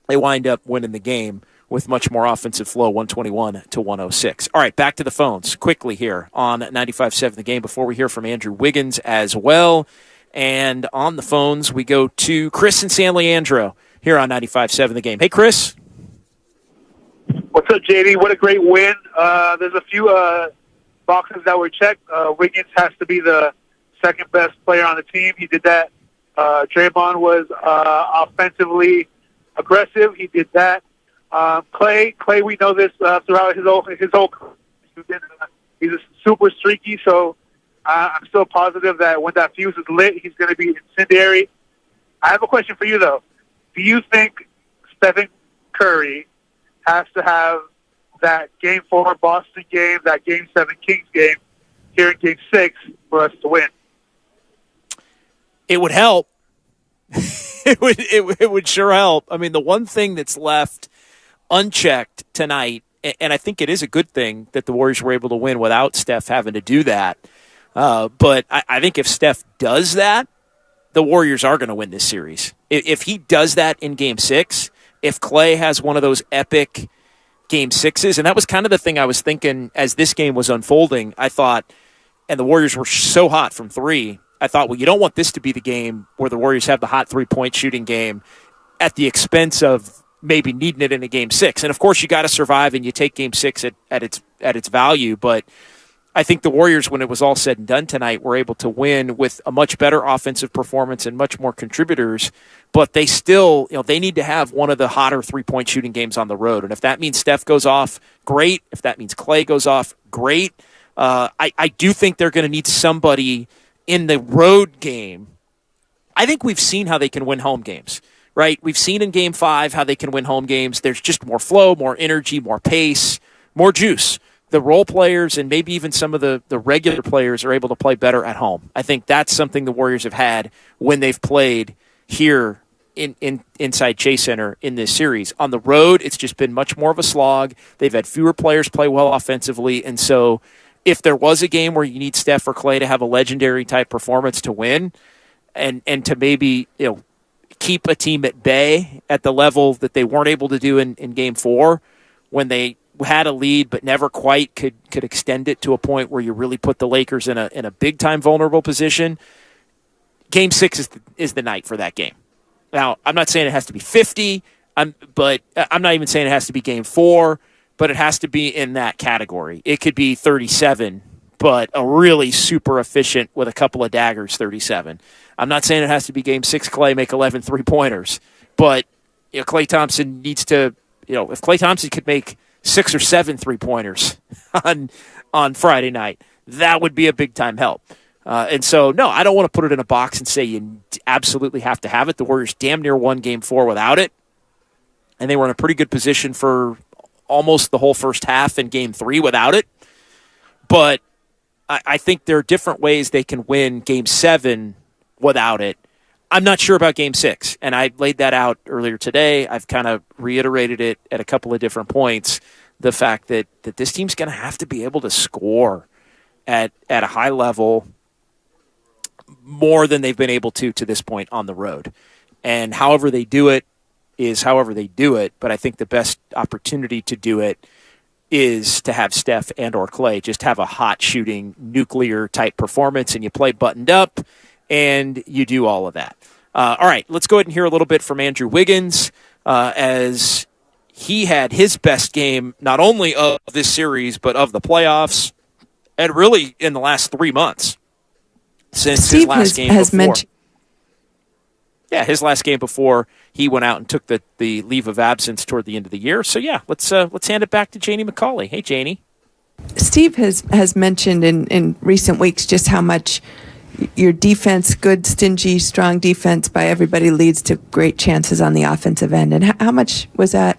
they wind up winning the game with much more offensive flow, 121-106. All right, back to the phones quickly here on 95.7 The Game before we hear from Andrew Wiggins as well. And on the phones, we go to Chris and San Leandro here on 95.7 The Game. Hey, Chris. What's up, JD? What a great win. There's a few boxes that were checked. Wiggins has to be the second best player on the team. He did that. Draymond was offensively aggressive. He did that. Clay, we know this throughout his whole career. He's super streaky, so I'm still positive that when that fuse is lit, he's going to be incendiary. I have a question for you, though. Do you think Stephen Curry has to have that Game 4 Boston game, that Game 7 Kings game here in Game 6 for us to win? It would help. It would sure help. I mean, the one thing that's left unchecked tonight, and I think it is a good thing that the Warriors were able to win without Steph having to do that. But I think if Steph does that, the Warriors are going to win this series. If he does that in Game 6, if Clay has one of those epic Game 6s, and that was kind of the thing I was thinking as this game was unfolding, I thought, and the Warriors were so hot from three, I thought, well, you don't want this to be the game where the Warriors have the hot three-point shooting game at the expense of maybe needing it in a Game 6. And, of course, you got to survive, and you take Game 6 at its value. But I think the Warriors, when it was all said and done tonight, were able to win with a much better offensive performance and much more contributors. But they still, they need to have one of the hotter three-point shooting games on the road. And if that means Steph goes off, great. If that means Clay goes off, great. I do think they're going to need somebody in the road game. I think we've seen how they can win home games, right? We've seen in Game 5 how they can win home games. There's just more flow, more energy, more pace, more juice. The role players and maybe even some of the regular players are able to play better at home. I think that's something the Warriors have had when they've played here inside Chase Center in this series. On the road, it's just been much more of a slog. They've had fewer players play well offensively, and so if there was a game where you need Steph or Clay to have a legendary type performance to win and to maybe keep a team at bay at the level that they weren't able to do in Game 4 when they had a lead but never quite could extend it to a point where you really put the Lakers in a big-time vulnerable position, Game 6 is the night for that game. Now, I'm not saying it has to be 50, but I'm not even saying it has to be Game 4, but it has to be in that category. It could be 37, but a really super efficient with a couple of daggers 37. I'm not saying it has to be Game 6 Clay, make 11 three-pointers, but Klay Thompson needs to, if Klay Thompson could make 6 or 7 three-pointers on Friday night, that would be a big-time help. And so, no, I don't want to put it in a box and say you absolutely have to have it. The Warriors damn near won Game 4 without it, and they were in a pretty good position for almost the whole first half in Game 3 without it. But I think there are different ways they can win Game 7 without it. I'm not sure about Game 6, and I laid that out earlier today. I've kind of reiterated it at a couple of different points, the fact that this team's going to have to be able to score at a high level more than they've been able to this point on the road. And however they do it is however they do it, but I think the best opportunity to do it is to have Steph and or Clay just have a hot shooting nuclear type performance, and you play buttoned up and you do all of that. All right, let's go ahead and hear a little bit from Andrew Wiggins as he had his best game not only of this series but of the playoffs and really in the last 3 months since Steve his last game has before. mentioned. Yeah, his last game before he went out and took the leave of absence toward the end of the year. So, yeah, let's hand it back to Janie McCauley. Hey, Janie. Steve has mentioned in recent weeks just how much your defense, good, stingy, strong defense by everybody, leads to great chances on the offensive end. And how much was that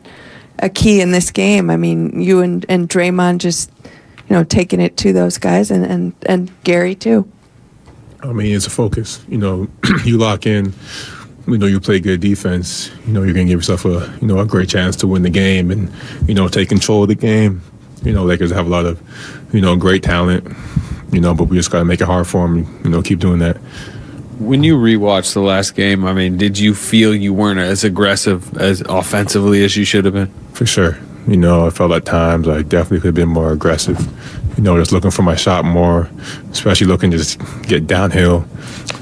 a key in this game? I mean, you and Draymond just, taking it to those guys, and Gary too. I mean, it's a focus. You lock in. You play good defense. You're going to give yourself a great chance to win the game and take control of the game. Lakers have a lot of great talent. But we just got to make it hard for them. Keep doing that. When you rewatched the last game, I mean, did you feel you weren't as aggressive as offensively as you should have been? For sure. I felt at times I definitely could have been more aggressive. Just looking for my shot more, especially looking to just get downhill,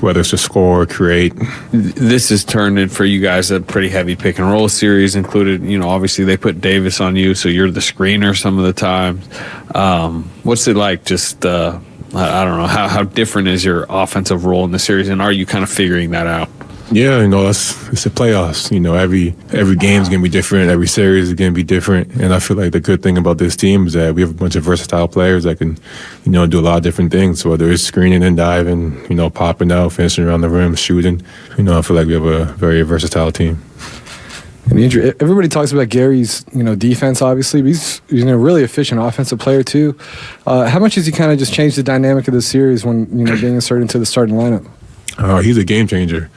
whether it's to score or create. This has turned in for you guys a pretty heavy pick and roll series, included, obviously they put Davis on you, so you're the screener some of the times. What's it like just, I don't know, how different is your offensive role in the series, and are you kind of figuring that out? Yeah, it's the playoffs. Every game's gonna be different. Every series is gonna be different. And I feel like the good thing about this team is that we have a bunch of versatile players that can, do a lot of different things. Whether it's screening and diving, popping out, finishing around the rim, shooting. I feel like we have a very versatile team. And Andrew, everybody talks about Gary's, defense, obviously, but he's a really efficient offensive player too. How much has he kind of just changed the dynamic of the series when, being inserted into the starting lineup? He's a game changer,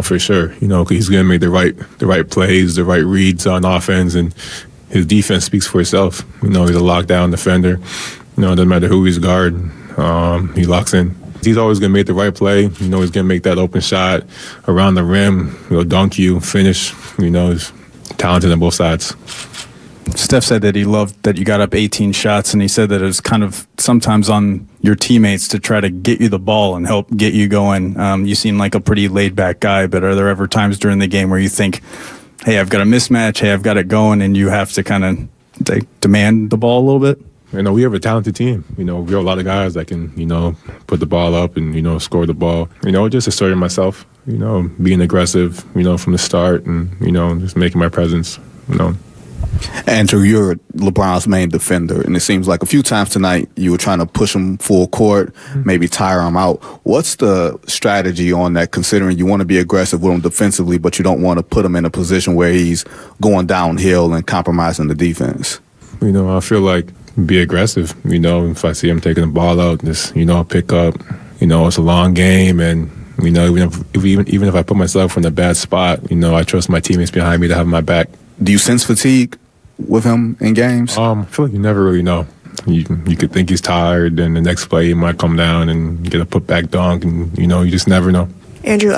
for sure. 'Cause he's going to make the right plays, the right reads on offense, and his defense speaks for itself. He's a lockdown defender. It doesn't matter who he's guarding. He locks in. He's always going to make the right play. He's going to make that open shot around the rim. Dunk you, finish. He's talented on both sides. Steph said that he loved that you got up 18 shots, and he said that it was kind of sometimes on your teammates to try to get you the ball and help get you going. You seem like a pretty laid-back guy, but are there ever times during the game where you think, hey, I've got a mismatch, hey, I've got it going, and you have to kind of demand the ball a little bit? We have a talented team. We have a lot of guys that can, put the ball up and, score the ball. Just asserting myself, being aggressive, from the start and, just making my presence, Andrew, you're LeBron's main defender, and it seems like a few times tonight you were trying to push him full court, maybe tire him out. What's the strategy on that, considering you want to be aggressive with him defensively, but you don't want to put him in a position where he's going downhill and compromising the defense? I feel like be aggressive. If I see him taking the ball out, just, pick up. It's a long game, and, even if I put myself in a bad spot, I trust my teammates behind me to have my back. Do you sense fatigue with him in games? I feel like you never really know. You could think he's tired, and the next play he might come down and get a putback dunk, and you just never know. Andrew,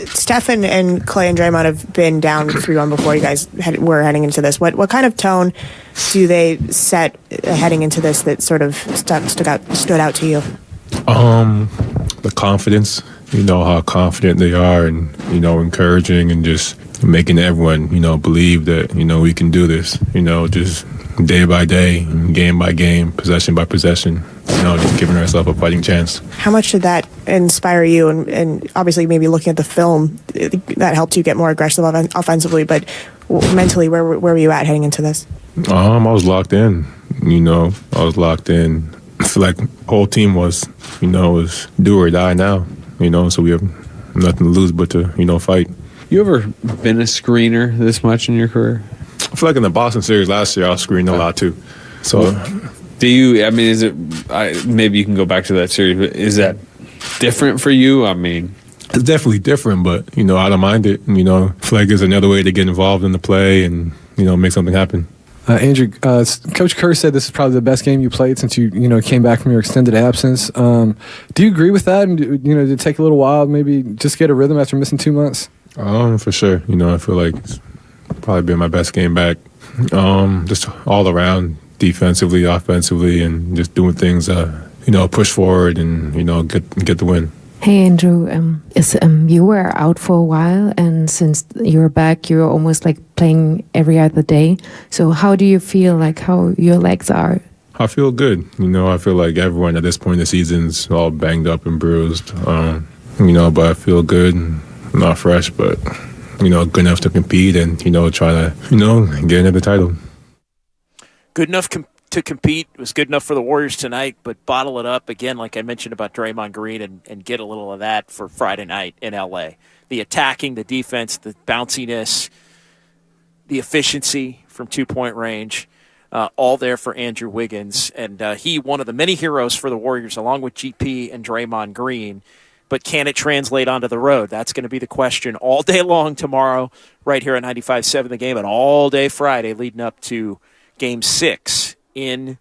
Steph and Clay and Draymond have been down 3-1 before you guys were heading into this. What kind of tone do they set heading into this that sort of stood out to you? The confidence. How confident they are, and encouraging, and just making everyone believe that we can do this. Just day by day, game by game, possession by possession. Just giving ourselves a fighting chance. How much did that inspire you? And obviously, maybe looking at the film, that helped you get more aggressive offensively. But mentally, where were you at heading into this? I was locked in. I was locked in. I feel like the whole team was do or die now. So we have nothing to lose but to fight. You ever been a screener this much in your career? I feel like in the Boston series last year, I was screening a lot too. So, do you? I mean, is it? Maybe you can go back to that series. But is that different for you? I mean, it's definitely different, but I don't mind it. I feel like it's another way to get involved in the play and make something happen. Andrew, Coach Kerr said this is probably the best game you played since you came back from your extended absence. Do you agree with that? And did it take a little while, maybe just get a rhythm after missing 2 months? For sure. I feel like it's probably been my best game back. Just all around, defensively, offensively, and just doing things. Push forward and get the win. Hey Andrew, you were out for a while, and since you're back, you're almost like playing every other day. So how do you feel, like how your legs are? I feel good. I feel like everyone at this point in the season's all banged up and bruised. But I feel good, not fresh, but good enough to compete and try to get into the title. Good enough to compete. It was good enough for the Warriors tonight, but bottle it up again, like I mentioned about Draymond Green, and get a little of that for Friday night in L.A. The attacking, the defense, the bounciness, the efficiency from 2-point range, all there for Andrew Wiggins. And he, one of the many heroes for the Warriors, along with GP and Draymond Green. But can it translate onto the road? That's going to be the question all day long tomorrow, right here at 95.7 The Game, and all day Friday leading up to Game 6 in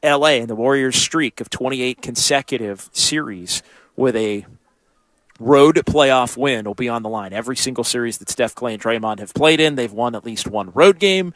L.A. and the Warriors' streak of 28 consecutive series with a road playoff win will be on the line. Every single series that Steph, Clay, and Draymond have played in, they've won at least one road game.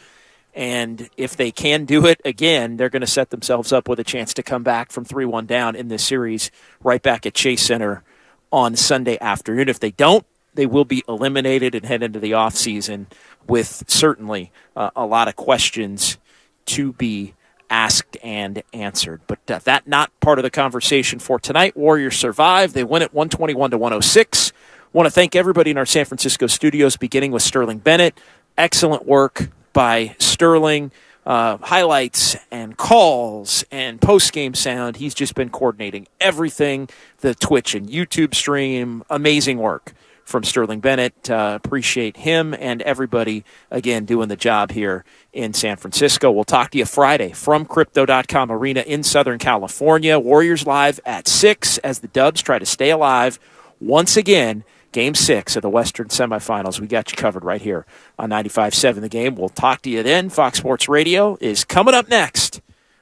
And if they can do it again, they're going to set themselves up with a chance to come back from 3-1 down in this series right back at Chase Center on Sunday afternoon. If they don't, they will be eliminated and head into the offseason with certainly a lot of questions to be asked and answered. But that not part of the conversation for tonight. Warriors survive. They win it 121-106. Want to thank everybody in our San Francisco studios, beginning with Sterling Bennett. Excellent work by Sterling. Highlights and calls and post-game sound. He's just been coordinating everything, the Twitch and YouTube stream. Amazing work from Sterling Bennett. Appreciate him and everybody, again, doing the job here in San Francisco. We'll talk to you Friday from Crypto.com Arena in Southern California. Warriors live at 6 as the Dubs try to stay alive once again. Game 6 of the Western semifinals. We got you covered right here on 95.7 The Game. We'll talk to you then. Fox Sports Radio is coming up next.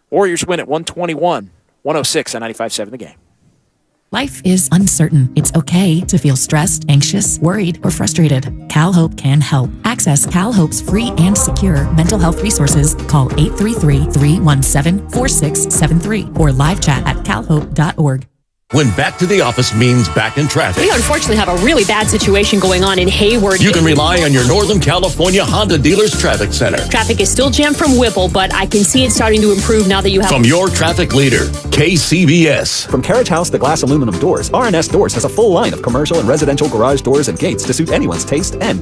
Warriors win at 121-106 on 95.7 The Game. Life is uncertain. It's okay to feel stressed, anxious, worried, or frustrated. CalHope can help. Access CalHope's free and secure mental health resources. Call 833-317-4673 or live chat at calhope.org. When back to the office means back in traffic. We unfortunately have a really bad situation going on in Hayward. You can rely on your Northern California Honda Dealers Traffic Center. Traffic is still jammed from Whipple, but I can see it starting to improve now that you have... From your traffic leader, KCBS. From Carriage House to Glass Aluminum Doors, R&S Doors has a full line of commercial and residential garage doors and gates to suit anyone's taste and